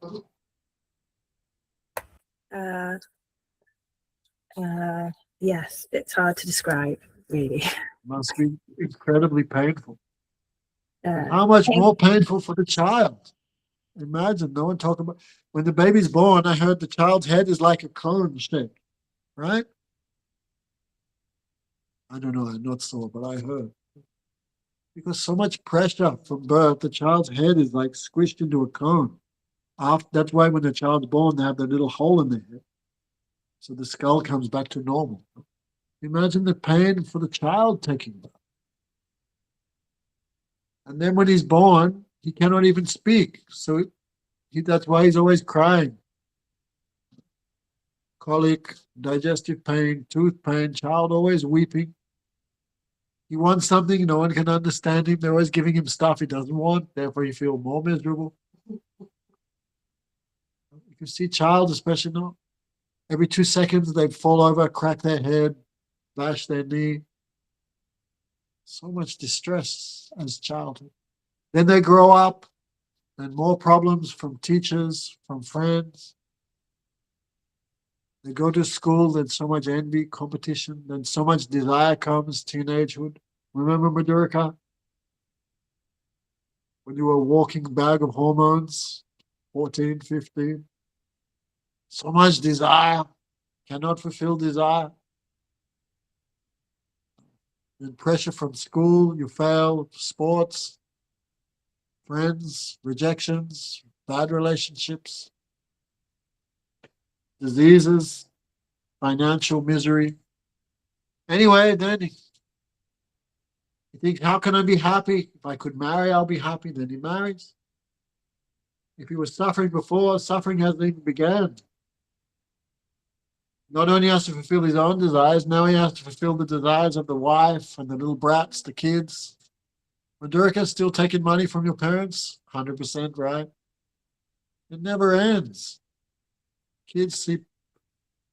[SPEAKER 5] Yes, it's hard to describe, really.
[SPEAKER 1] Must be incredibly painful.
[SPEAKER 5] Uh,
[SPEAKER 1] How much more painful for the child? Imagine, no one talk about when the baby's born. I heard the child's head is like a cone shape, right? I don't know, I not saw, but I heard. Because so much pressure from birth, the child's head is like squished into a cone. That's why when the child's born, they have that little hole in their head. So the skull comes back to normal. Imagine the pain for the child taking birth. And then when he's born, he cannot even speak. So that's why he's always crying. Colic, digestive pain, tooth pain, child always weeping. He wants something, no one can understand him. They're always giving him stuff he doesn't want. Therefore, he feels more miserable. You can see child, especially now. Every 2 seconds, they fall over, crack their head, bash their knee. So much distress as childhood. Then they grow up, and more problems from teachers, from friends. They go to school, then so much envy, competition, then so much desire comes, teenagehood. Remember, Madhurika? When you were a walking bag of hormones, 14, 15. So much desire, cannot fulfill desire. Then pressure from school, you fail, sports, friends, rejections, bad relationships, diseases, financial misery. Anyway, then he thinks, how can I be happy? If I could marry, I'll be happy. Then he marries. If he was suffering before, suffering hasn't even begun. Not only has to fulfill his own desires, now he has to fulfill the desires of the wife and the little brats, the kids. Madhurika, still taking money from your parents? 100% right. It never ends. Kids see,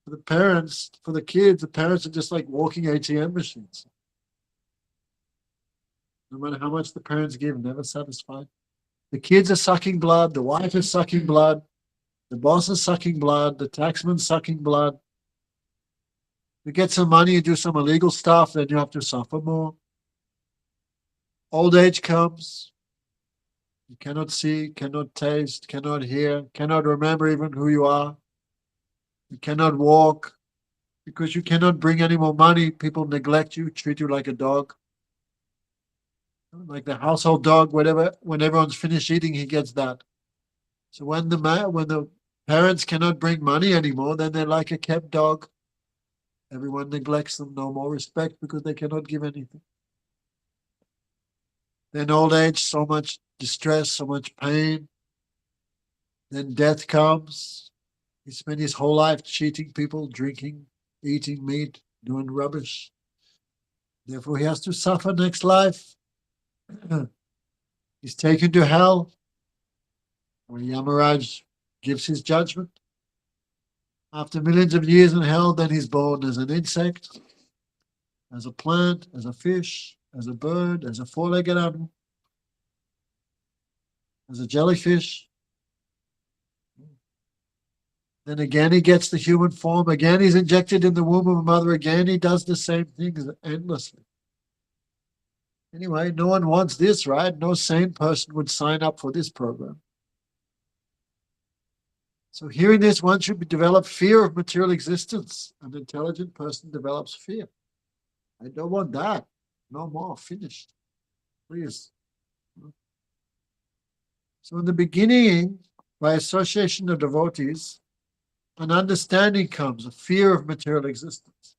[SPEAKER 1] for the parents, for the kids, the parents are just like walking ATM machines. No matter how much the parents give, never satisfied. The kids are sucking blood, the wife is sucking blood, the boss is sucking blood, the taxman's sucking blood. You get some money, you do some illegal stuff, then you have to suffer more. Old age comes. You cannot see, cannot taste, cannot hear, cannot remember even who you are. You cannot walk because you cannot bring any more money. People neglect you, treat you like a dog. Like the household dog, whatever. When everyone's finished eating, he gets that. So when the parents cannot bring money anymore, then they're like a kept dog. Everyone neglects them, no more respect because they cannot give anything. Then old age, so much distress, so much pain. Then death comes. He spent his whole life cheating people, drinking, eating meat, doing rubbish. Therefore, he has to suffer next life. He's taken to hell, where Yamaraj gives his judgment. After millions of years in hell, then he's born as an insect, as a plant, as a fish, as a bird, as a four-legged animal, as a jellyfish. Then again he gets the human form. Again he's injected in the womb of a mother. Again he does the same things endlessly. Anyway, no one wants this, right? No sane person would sign up for this program. So hearing this, one should develop fear of material existence. An intelligent person develops fear. I don't want that. No more. Finished. Please. So in the beginning, by association of devotees, an understanding comes, a fear of material existence.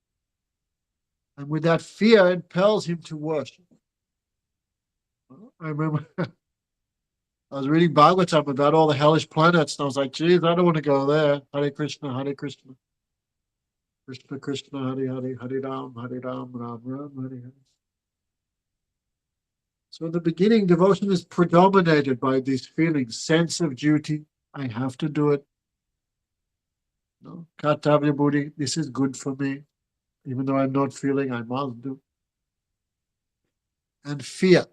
[SPEAKER 1] And with that fear, it impels him to worship. I remember I was reading Bhagavatam about all the hellish planets, and I was like, geez, I don't want to go there. Hare Krishna, Hare Krishna. Krishna Krishna, Hare Hare, Hare Ram, Ram Ram, Hare Hare. So in the beginning, devotion is predominated by these feelings, sense of duty. I have to do it. No, Kartavya buddhi, this is good for me. Even though I'm not feeling, I must do. And fear.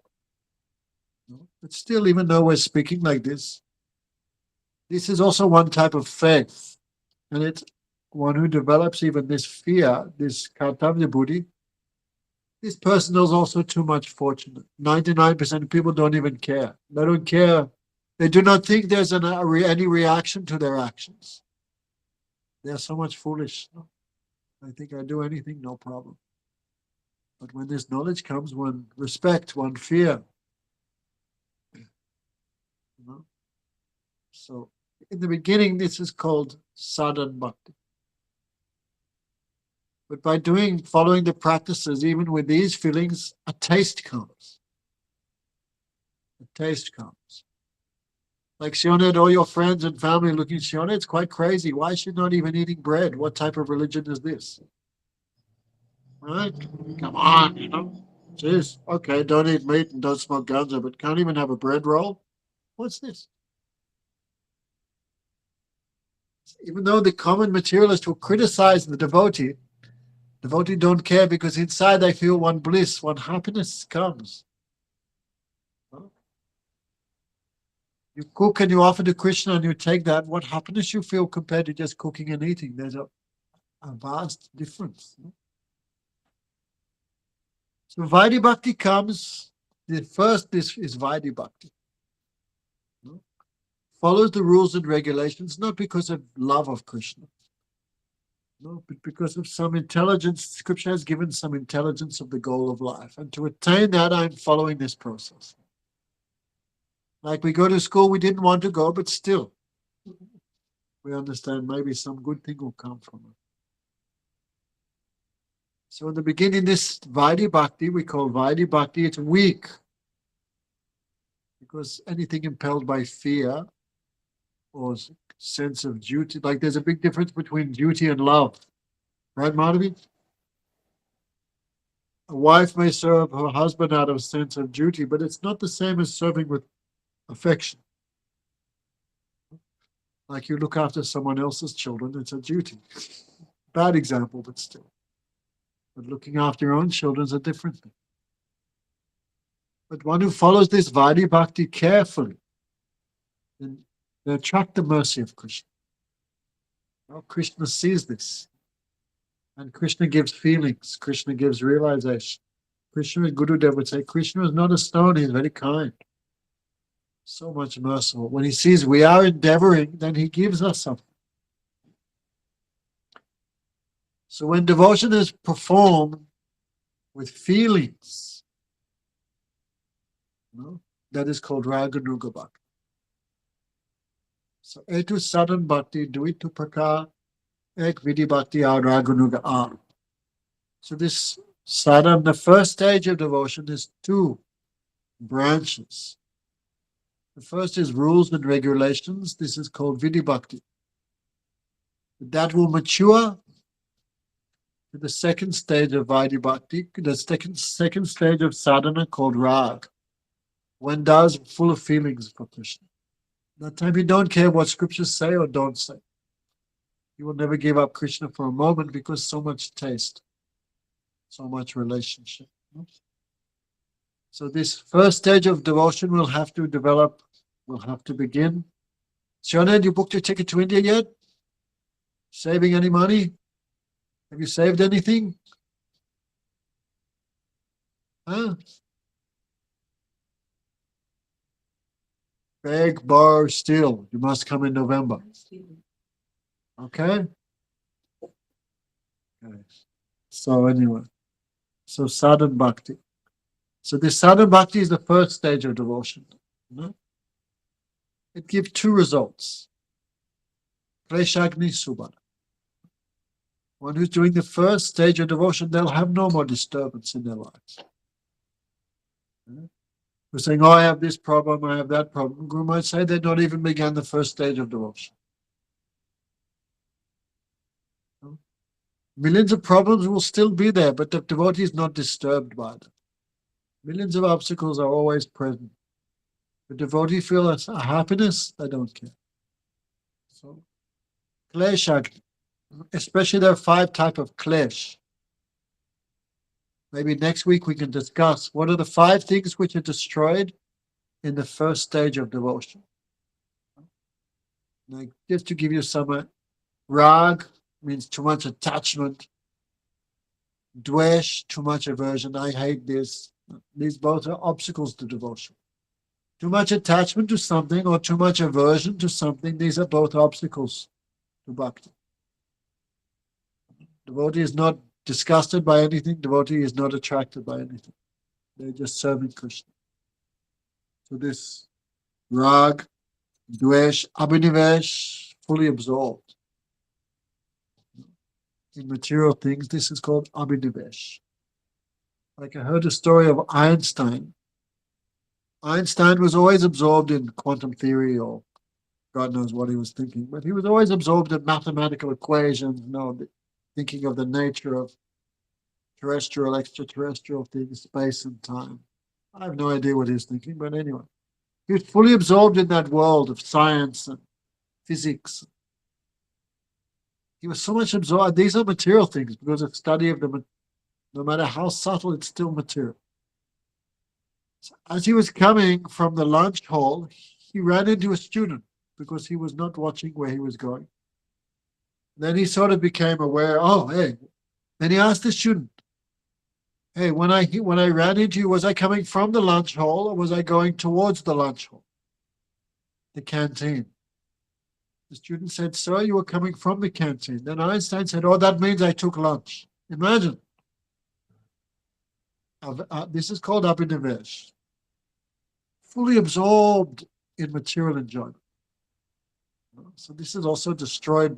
[SPEAKER 1] No? But still, even though we're speaking like this is also one type of faith. And it's one who develops even this fear, this Kartavya buddhi. This person is also too much fortunate. 99% of people don't even care. They don't care. They do not think there's any reaction to their actions. They're so much foolish. I think I do anything, no problem. But when this knowledge comes, one respect, one fear. You know? So in the beginning, this is called sadhana bhakti. But by following the practices, even with these feelings, a taste comes. A taste comes. Like Shiona had all your friends and family looking at Shiona, it's quite crazy. Why is she not even eating bread? What type of religion is this? Right? Come on, you know. Jeez, okay, don't eat meat and don't smoke ganja, but can't even have a bread roll? What's this? Even though the common materialist will criticize the devotee don't care because inside they feel one bliss, one happiness comes. You cook and you offer to Krishna and you take that, what happiness you feel compared to just cooking and eating. There's a vast difference. So Vaidhi Bhakti comes, the first this is Vaidhi Bhakti. Follows the rules and regulations, not because of love of Krishna. No, but because of some intelligence. Scripture has given some intelligence of the goal of life. And to attain that, I'm following this process. Like we go to school, we didn't want to go, but still, we understand maybe some good thing will come from it. So in the beginning, this Vaidhi Bhakti, we call Vaidhi Bhakti, it's weak. Because anything impelled by fear or sense of duty, like there's a big difference between duty and love. Right, Madhavi? A wife may serve her husband out of a sense of duty, but it's not the same as serving with affection. Like you look after someone else's children, it's a duty. Bad example, but still. But looking after your own children is a different thing. But one who follows this Vaidhi Bhakti carefully, then they attract the mercy of Krishna. Well, Krishna sees this. And Krishna gives feelings. Krishna gives realization. Krishna, Gurudev would say, Krishna is not a stone, he is very kind. So much merciful. When he sees we are endeavoring, then he gives us something. So when devotion is performed with feelings, that is called Raganuga Bhakti. So etu sadhan bhakti duitu prakar ek vidhi bhakti Raganuga ar. So this sadhan, the first stage of devotion, is two branches. The first is rules and regulations. This is called vidhi bhakti. That will mature to the second stage of Vaidhi Bhakti, the second stage of sadhana called Rag. One does full of feelings for Krishna. That time you don't care what scriptures say or don't say. You will never give up Krishna for a moment because so much taste, so much relationship. So this first stage of devotion will have to develop, will have to begin. Shona, you booked your ticket to India yet? Saving any money? Have you saved anything? Huh? Beg, borrow, steal. You must come in November. Okay? Okay. So anyway, so sadhana bhakti. So this sadhana bhakti is the first stage of devotion. It gives two results. Kleshagni Subhana. One who's doing the first stage of devotion, they'll have no more disturbance in their lives. We're saying, oh, I have this problem, I have that problem. Guru might say they've not even begun the first stage of devotion. Millions of problems will still be there, but the devotee is not disturbed by them. Millions of obstacles are always present. The devotee feels a happiness, they don't care. So, klesha, especially there are 5 types of klesh. Maybe next week we can discuss what are the 5 things which are destroyed in the first stage of devotion. Like, just to give you some, rag means too much attachment. Dvesh, too much aversion. I hate this. These both are obstacles to devotion. Too much attachment to something or too much aversion to something, these are both obstacles to bhakti. Devotee is not disgusted by anything. Devotee is not attracted by anything. They're just serving Krishna. So this rag, dvesh, abhinivesh, fully absorbed in material things, this is called abhinivesh. Like I heard a story of Einstein. Einstein was always absorbed in quantum theory, or God knows what he was thinking, but he was always absorbed in mathematical equations, thinking of the nature of terrestrial, extraterrestrial things, space and time. I have no idea what he was thinking, but anyway. He was fully absorbed in that world of science and physics. He was so much absorbed. These are material things because of study of them. No matter how subtle, it's still material. So as he was coming from the lunch hall, he ran into a student because he was not watching where he was going. Then he sort of became aware, oh, hey. Then he asked the student, hey, when I ran into you, was I coming from the lunch hall or was I going towards the lunch hall, the canteen? The student said, sir, you were coming from the canteen. Then Einstein said, oh, that means I took lunch. Imagine. This is called abhinivesh. Fully absorbed in material enjoyment. So this is also destroyed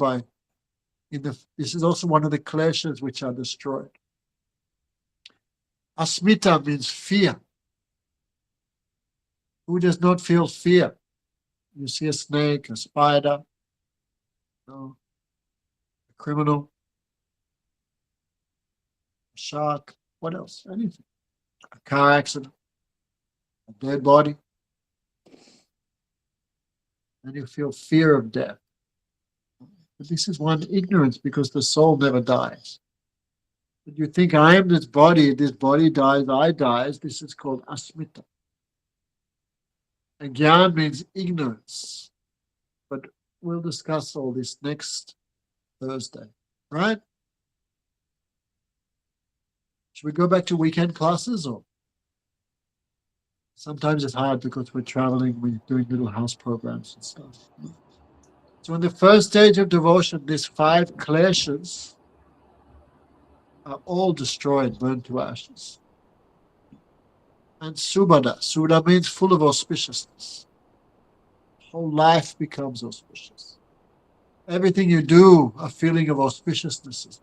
[SPEAKER 1] this is also one of the kleshas which are destroyed. Asmita means fear. Who does not feel fear? You see a snake, a spider, a criminal, a shark, what else? Anything. A car accident, a dead body. And you feel fear of death. But this is one ignorance because the soul never dies. But you think I am this body dies, I dies. This is called asmita. And gyan means ignorance. But we'll discuss all this next Thursday, right? Should we go back to weekend classes, or? Sometimes it's hard because we're traveling, we're doing little house programs and stuff. So in the first stage of devotion, these 5 kleshas are all destroyed, burned to ashes. And subhada means full of auspiciousness. Whole life becomes auspicious. Everything you do, a feeling of auspiciousness is.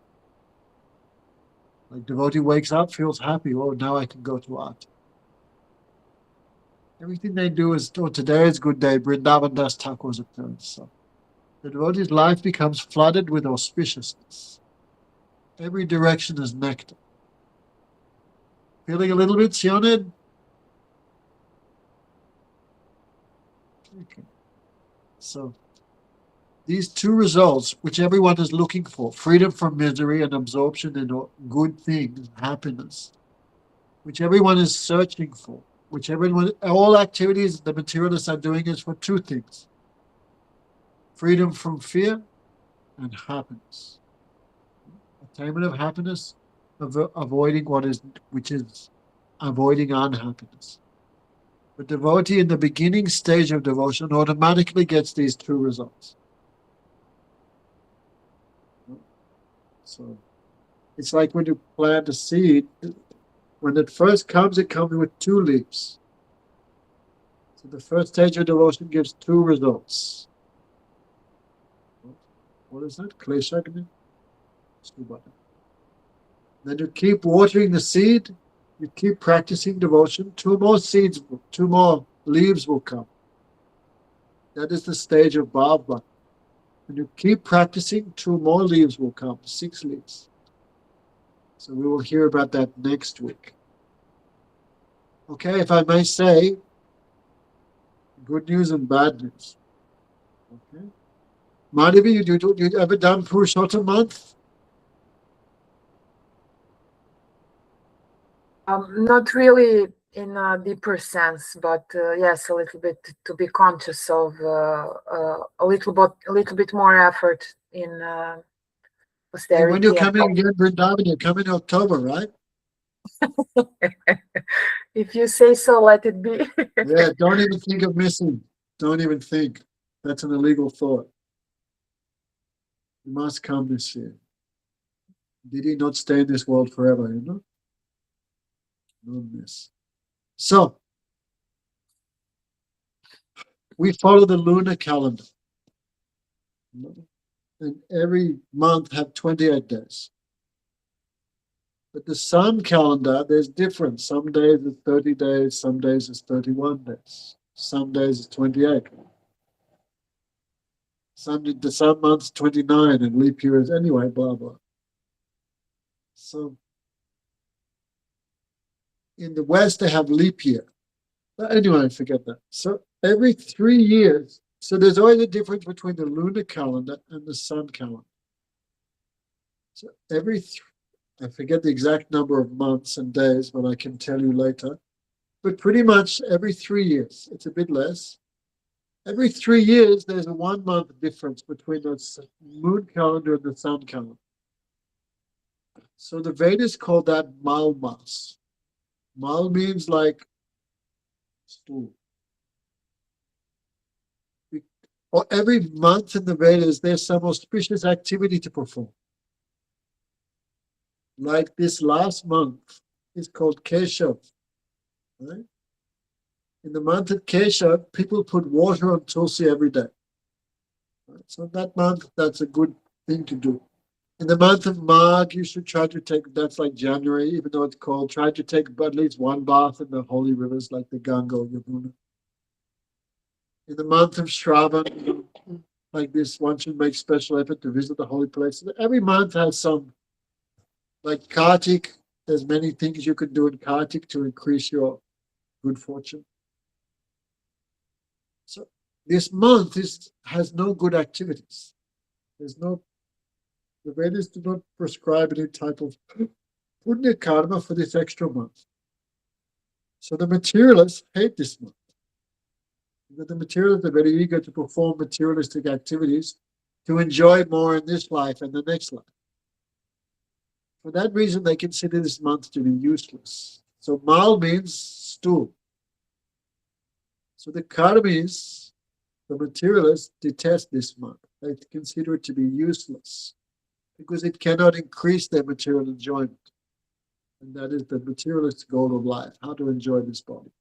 [SPEAKER 1] Like devotee wakes up, feels happy, oh, now I can go to art. Everything they do is, oh, today is a good day, Vrindavan Das Thakur's appearance. So the devotee's life becomes flooded with auspiciousness. Every direction is nectar. Feeling a little bit, Sioned? Okay. So these 2 results, which everyone is looking for, freedom from misery and absorption in good things, happiness, which everyone is searching for, which all activities the materialists are doing is for 2 things. Freedom from fear and happiness. Attainment of happiness, avoiding which is avoiding unhappiness. The devotee in the beginning stage of devotion automatically gets these 2 results. So it's like when you plant a seed, when it first comes, it comes with 2 leaves. So the first stage of devotion gives 2 results. What is that? Kleshagni? Then you keep watering the seed, you keep practicing devotion, two more leaves will come. That is the stage of bhava. When you keep practicing, two more leaves will come, 6 leaves. So we will hear about that next week. Okay, if I may say, good news and bad news. Okay. Madhavi, you ever done Purushottama month?
[SPEAKER 6] Not really in a deeper sense, but yes, a little bit to be conscious of a little bit more effort in
[SPEAKER 1] And when
[SPEAKER 6] austerity.
[SPEAKER 1] you're coming again, Vrindavan, you come in October, right?
[SPEAKER 6] If you say so, let it be.
[SPEAKER 1] Yeah, don't even think of missing. Don't even think. That's an illegal thought. You must come this year. Did he not stay in this world forever, you know? Don't miss. So, we follow the lunar calendar. And every month have 28 days. But the sun calendar, there's difference. Some days it's 30 days, some days it's 31 days, some days it's 28. Some months 29 and leap years anyway, blah, blah. So in the West, they have leap year. But anyway, forget that. So every 3 years, so there's always a difference between the lunar calendar and the sun calendar. So I forget the exact number of months and days, but I can tell you later. But pretty much every 3 years, it's a bit less. Every 3 years, there's a 1 month difference between the moon calendar and the sun calendar. So the Vedas call that Malmas. Mal means like stool. Or every month in the Vedas, there's some auspicious activity to perform. Like this last month is called Keshav. Right? In the month of Keshav, people put water on Tulsi every day. Right? So that month, that's a good thing to do. In the month of Magh, you should try to take, that's like January, even though it's cold, try to take at least 1 bath in the holy rivers like the Ganga or Yamuna. In the month of Shravan, like this, one should make special effort to visit the holy places. Every month has some, like Kartik, there's many things you can do in Kartik to increase your good fortune. So this month has no good activities. The Vedas do not prescribe any type of punya karma for this extra month. So the materialists hate this month. Because the materialists are very eager to perform materialistic activities to enjoy more in this life and the next life. For that reason, they consider this month to be useless. So mal means stool. So the karmis, the materialists, detest this month. They consider it to be useless because it cannot increase their material enjoyment. And that is the materialist goal of life, how to enjoy this body.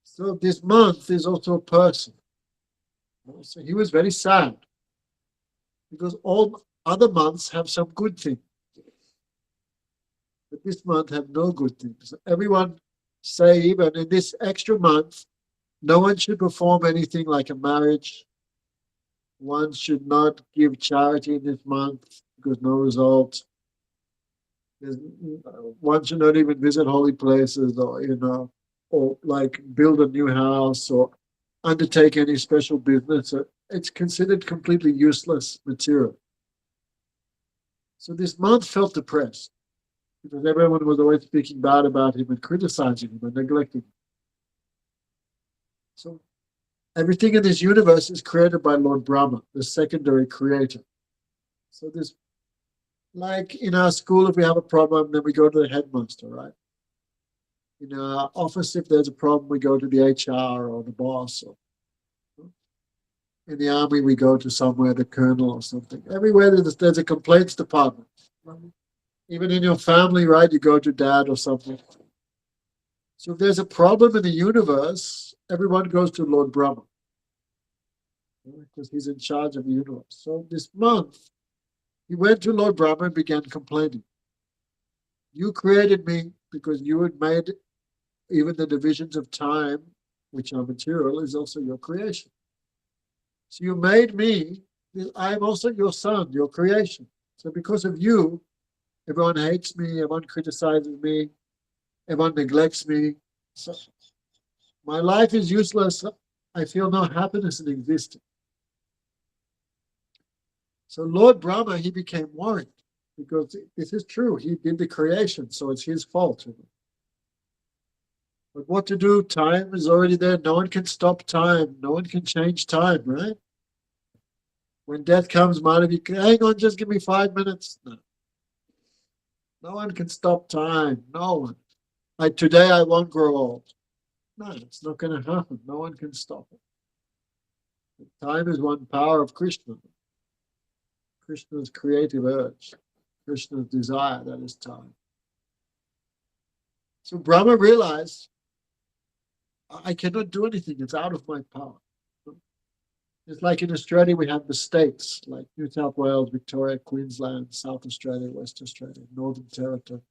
[SPEAKER 1] So this month is also a person. So he was very sad because all other months have some good things. But this month have no good things. Everyone say even in this extra month, no one should perform anything like a marriage. One should not give charity in this month because no result. One should not even visit holy places or like build a new house or undertake any special business. It's considered completely useless material. So this month felt depressed because everyone was always speaking bad about him and criticizing him and neglecting him. So everything in this universe is created by Lord Brahma, the secondary creator. So this, like in our school, if we have a problem, then we go to the headmaster, right? In our office, if there's a problem, we go to the HR or the boss. Or in the army, we go to somewhere, the colonel or something. Everywhere there's a complaints department. Even in your family, right, you go to dad or something. So if there's a problem in the universe, everyone goes to Lord Brahma because he's in charge of the universe. So this month, He went to Lord Brahma and began complaining. You created me because you had made even the divisions of time, which are material, is also your creation. So you made me, I am also your son, your creation. So because of you, everyone hates me, everyone criticizes me, everyone neglects me. So my life is useless. I feel no happiness in existing. So Lord Brahma, he became worried because this is true. He did the creation, so it's his fault. But what to do? Time is already there. No one can stop time. No one can change time, right? When death comes, Madhavi, hang on, just give me 5 minutes. No. No one can stop time. No one. Like today, I won't grow old. No, it's not going to happen. No one can stop it. Time is one power of Krishna. Krishna's creative urge. Krishna's desire, that is time. So Brahma realized, I cannot do anything. It's out of my power. It's like in Australia, we have the states, like New South Wales, Victoria, Queensland, South Australia, West Australia, Northern Territory.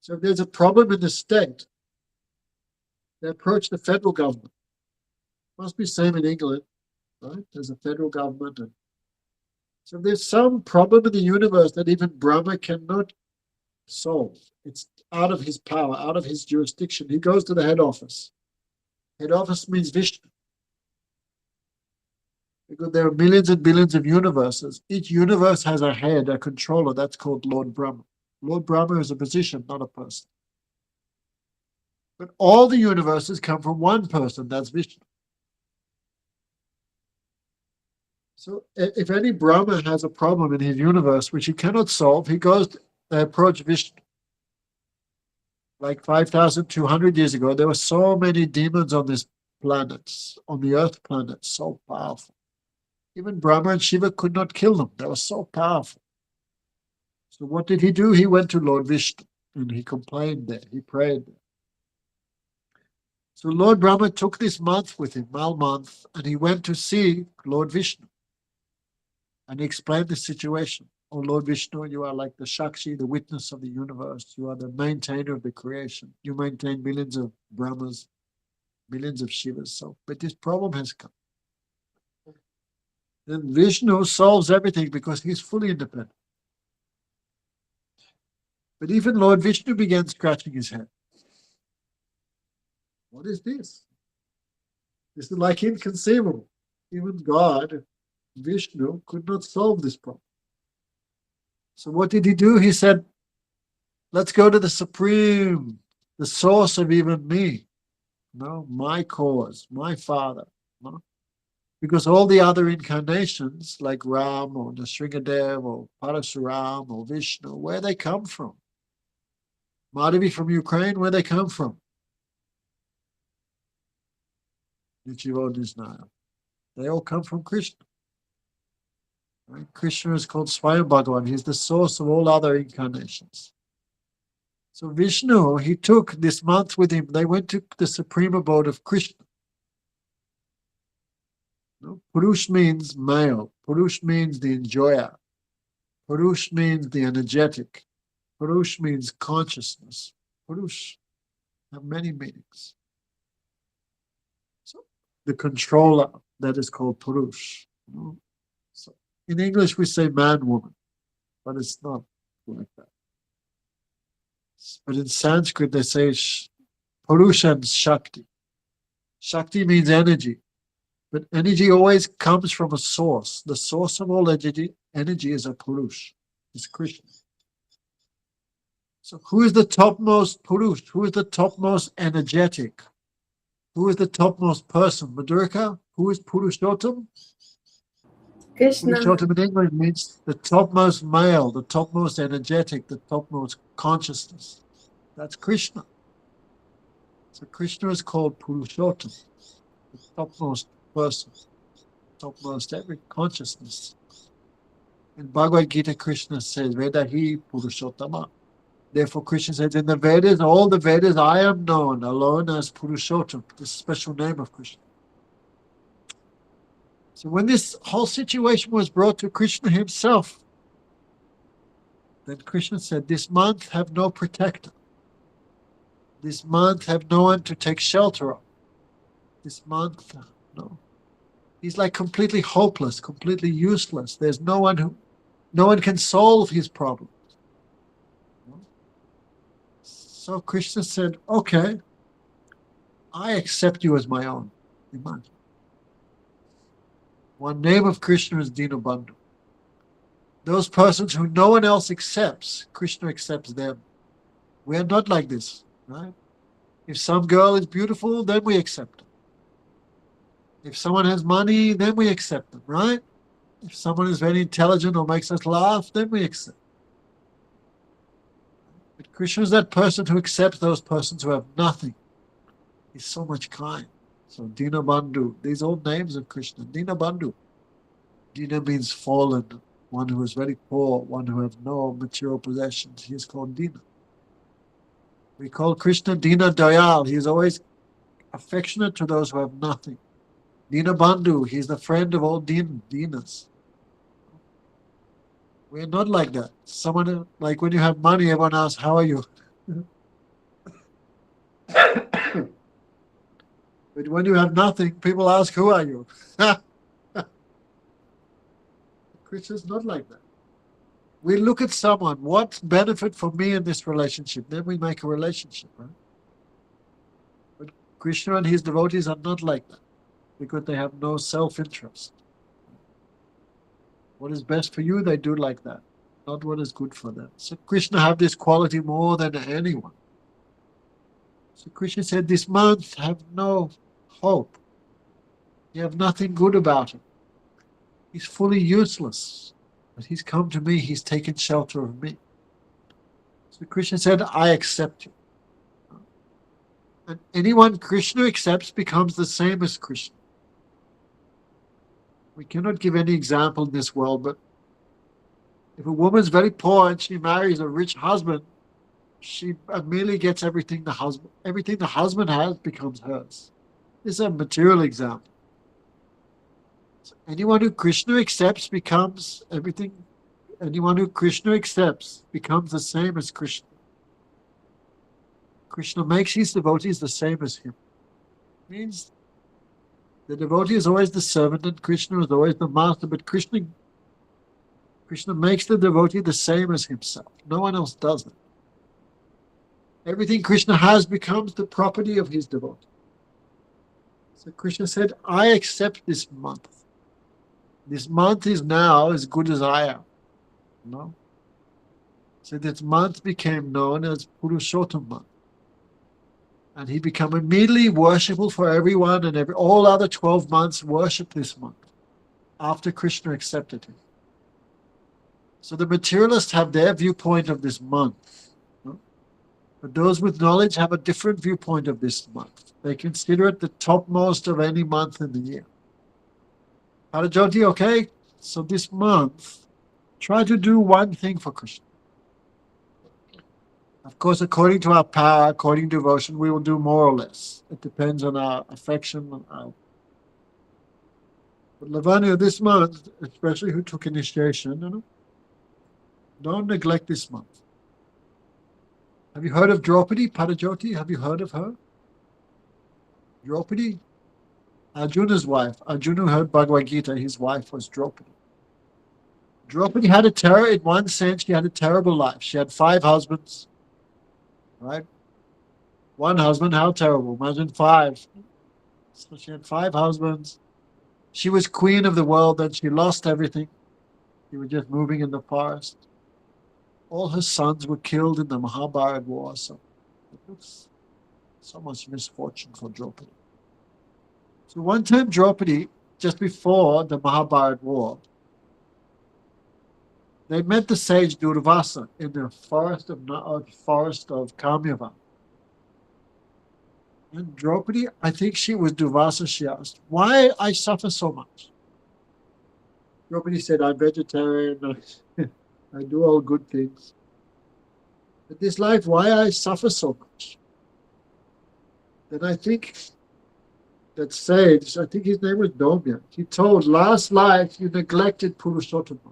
[SPEAKER 1] So if there's a problem in the state, they approach the federal government. Must be same in England, right? There's a federal government. And so if there's some problem in the universe that even Brahma cannot solve, it's out of his power, out of his jurisdiction. He goes to the head office. Head office means Vishnu. Because there are millions and billions of universes. Each universe has a head, a controller. That's called Lord Brahma. Lord Brahma is a position, not a person. But all the universes come from one person, that's Vishnu. So if any Brahma has a problem in his universe which he cannot solve, he goes, they approach Vishnu. Like 5,200 years ago, there were so many demons on this planet, on the earth planet, so powerful. Even Brahma and Shiva could not kill them. They were so powerful. So what did he do? He went to Lord Vishnu and he complained there. He prayed there. So Lord Brahma took this month with him, Mal month, and he went to see Lord Vishnu. And he explained the situation. Oh, Lord Vishnu, you are like the Shakshi, the witness of the universe. You are the maintainer of the creation. You maintain millions of Brahmas, millions of Shivas. So, but this problem has come. Then Vishnu solves everything because he's fully independent. But even Lord Vishnu began scratching his head. What is this? This is like inconceivable. Even God, Vishnu, could not solve this problem. So what did he do? He said, let's go to the Supreme, the source of even me. No, my cause, my father. No? Because all the other incarnations, like Ram or Nrsimhadev or Parasuram or Vishnu, where they come from? Madhavi from Ukraine, where they come from? Nichivo. They all come from Krishna. Right? Krishna is called Swayam Bhagavan. He's the source of all other incarnations. So Vishnu, he took this month with him. They went to the supreme abode of Krishna. Purush means male. Purush means the enjoyer. Purush means the energetic. Purush means consciousness. Purush have many meanings. So the controller, that is called Purush. So in English we say man, woman, but it's not like that. But in Sanskrit they say Purusha and Shakti. Shakti means energy. But energy always comes from a source. The source of all energy is a Purush. It's Krishna. So who is the topmost Purush? Who is the topmost energetic? Who is the topmost person? Madhurika? Who is Purushottama?
[SPEAKER 2] Krishna.
[SPEAKER 1] Purushottama in English means the topmost male, the topmost energetic, the topmost consciousness. That's Krishna. So Krishna is called Purushottama, the topmost person, topmost every consciousness. In Bhagavad Gita, Krishna says, Vedahi Purushottama. Therefore, Krishna says, in the Vedas, all the Vedas, I am known alone as Purushottama, the special name of Krishna. So when this whole situation was brought to Krishna himself, Then Krishna said, this month have no protector. This month have no one to take shelter of. This month, no. He's like completely hopeless, completely useless. There's no one can solve his problems. So Krishna said, okay, I accept you as my own. Imagine. One name of Krishna is Dinabandhu. Those persons who no one else accepts, Krishna accepts them. We are not like this, right? If some girl is beautiful, then we accept her. If someone has money, then we accept them, right? If someone is very intelligent or makes us laugh, then we accept. But Krishna is that person who accepts those persons who have nothing. He's so much kind. So Dinabandhu, these old names of Krishna. Dinabandhu. Dina means fallen, one who is very poor, one who has no material possessions. He is called Dina. We call Krishna Dina Dayal. He is always affectionate to those who have nothing. Dinabandhu, he's the friend of all Dinas. We're not like that. Someone, like when you have money, everyone asks, how are you? But when you have nothing, people ask, who are you? Krishna's not like that. We look at someone, what's benefit for me in this relationship? Then we make a relationship, right? But Krishna and his devotees are not like that because they have no self-interest. What is best for you, they do like that, not what is good for them. So Krishna have this quality more than anyone. So Krishna said, this month have no hope. You have nothing good about him. He's fully useless. But he's come to me, he's taken shelter of me. So Krishna said, I accept you. And anyone Krishna accepts becomes the same as Krishna. We cannot give any example in this world, but if a woman's very poor and she marries a rich husband, she immediately gets everything the husband has becomes hers. This is a material example. So anyone who Krishna accepts becomes everything. Anyone who Krishna accepts becomes the same as Krishna. Krishna makes his devotees the same as him. It means the devotee is always the servant and Krishna is always the master, but Krishna makes the devotee the same as himself. No one else does it. Everything Krishna has becomes the property of his devotee. So Krishna said, I accept this month. This month is now as good as I am. No? So this month became known as Purushottama. And he became immediately worshipful for everyone, and all other 12 months worship this month after Krishna accepted him. So the materialists have their viewpoint of this month. No? But those with knowledge have a different viewpoint of this month. They consider it the topmost of any month in the year. Parajoti, okay? So this month, try to do one thing for Krishna. Of course, according to our power, according to devotion, we will do more or less. It depends on our affection. But Lavanya, this month, especially who took initiation, don't neglect this month. Have you heard of Draupadi, Parajoti? Have you heard of her? Draupadi? Arjuna's wife. Arjuna who heard Bhagavad Gita, his wife was Draupadi. Draupadi had in one sense, she had a terrible life. She had 5 husbands. Right? One husband, how terrible. Imagine 5. So she had 5 husbands. She was queen of the world, then she lost everything. She was just moving in the forest. All her sons were killed in the Mahabharata war. So it was so much misfortune for Draupadi. So one time Draupadi, just before the Mahabharata war, they met the sage Durvasa in the forest of Kamyava. And Draupadi, I think she was Durvasa, she asked, why I suffer so much? Draupadi said, I'm vegetarian, I do all good things. But this life, why I suffer so much? Then I think that sage, I think his name was Domya, he told, last life you neglected Purushottama.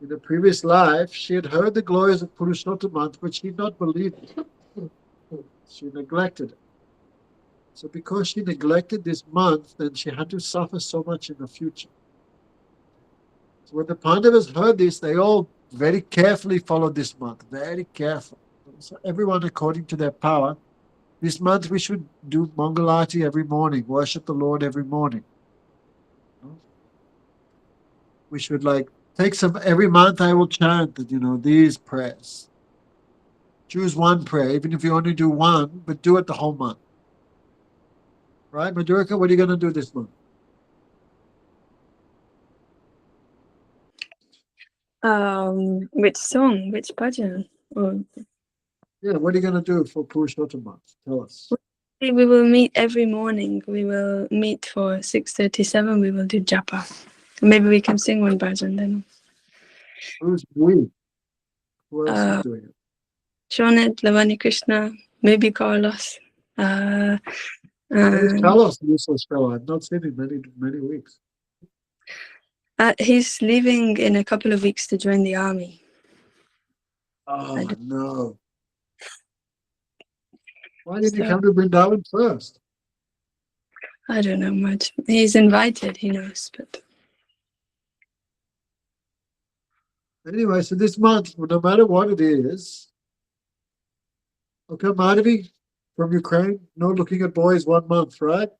[SPEAKER 1] In a previous life, she had heard the glories of Purushottama, but she did not believe it. She neglected it. So because she neglected this month, then she had to suffer so much in the future. So when the Pandavas heard this, they all very carefully followed this month, very careful. So everyone according to their power. This month we should do Mangalarti every morning, worship the Lord every morning. We should take every month I will chant that, these prayers. Choose one prayer, even if you only do one, but do it the whole month. Right, Madhurika, what are you going to do this month?
[SPEAKER 3] Which song? Which bhajan? Or
[SPEAKER 1] Yeah, what are you going to do for Purushottama? Tell us.
[SPEAKER 3] we will meet every morning. We will meet for 6:37. We will do japa. Maybe we can sing one bhajan then.
[SPEAKER 1] Who's we? Who else is doing it?
[SPEAKER 3] Shonet, Lavani Krishna, maybe Carlos.
[SPEAKER 1] Where is Carlos also Srila? I've not seen him many weeks.
[SPEAKER 3] He's leaving in a couple of weeks to join the army.
[SPEAKER 1] Oh, no. Why didn't you come to Vrindavan first?
[SPEAKER 3] I don't know much. He's invited, he knows, but...
[SPEAKER 1] Anyway, so this month, no matter what it is, okay, Madhavi from Ukraine, no looking at boys 1 month, right?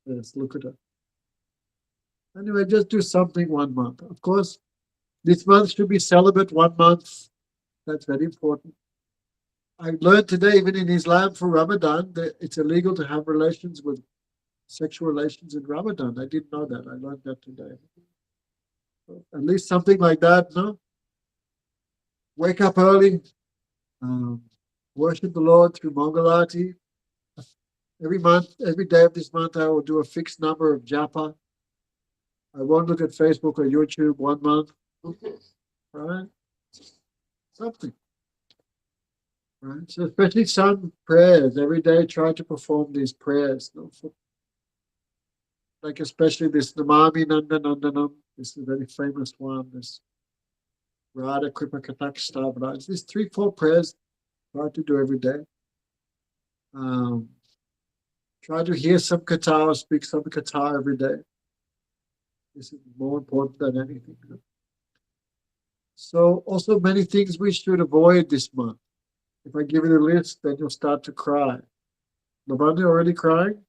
[SPEAKER 1] Yes, look at her. Anyway, just do something 1 month. Of course, this month should be celibate 1 month. That's very important. I learned today, even in Islam for Ramadan, that it's illegal to have sexual relations in Ramadan. I didn't know that. I learned that today. At least something like that, no? Wake up early, worship the Lord through Mangalarti. Every day of this month, I will do a fixed number of japa. I won't look at Facebook or YouTube 1 month. Right? Something. Right? So especially some prayers. Every day try to perform these prayers. Like especially this Namami Nandanandanam. This is a very famous one. This Radha Kripa Katakshtabra. These 3-4 prayers try to do every day. Try to hear some katha or speak some katha every day. This is more important than anything. So also many things we should avoid this month. If I give you the list, then you'll start to cry. Lavanya already crying?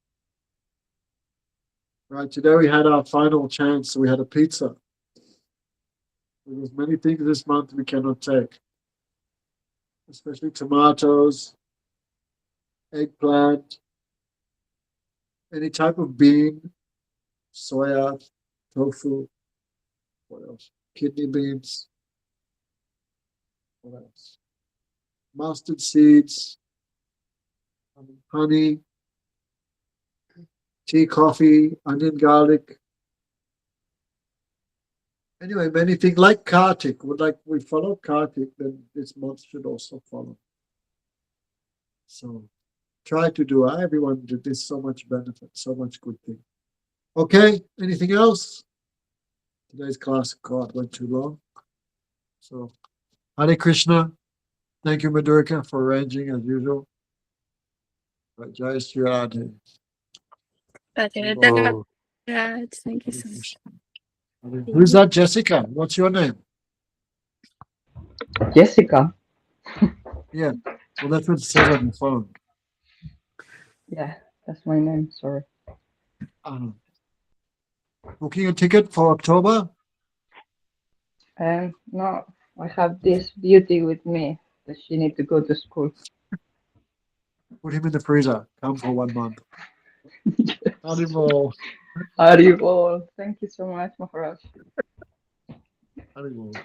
[SPEAKER 1] Right, today we had our final chance, so we had a pizza. There's many things this month we cannot take. Especially tomatoes, eggplant, any type of bean, soya, tofu, what else? Kidney beans, what else? Mustard seeds, honey, tea, coffee, onion, garlic. Anyway, many things like Kartik. We follow Kartik, then this month should also follow. So try to do. Everyone did this, so much benefit, so much good thing. Okay, anything else? Today's class, God, went too long. So Hare Krishna. Thank you, Madhurika, for arranging as usual. Jai Sri Radhe.
[SPEAKER 3] Oh. Thank you so much.
[SPEAKER 1] Who's that, Jessica? What's your name?
[SPEAKER 7] Jessica.
[SPEAKER 1] Yeah, well, that's what it says on the phone.
[SPEAKER 7] Yeah, that's my name. Sorry.
[SPEAKER 1] Booking a ticket for October?
[SPEAKER 7] No, I have this beauty with me that she needs to go to school.
[SPEAKER 1] Put him in the freezer. Come for 1 month. Haribol.
[SPEAKER 7] Haribol. Thank you so much, Maharaj.
[SPEAKER 1] Haribol.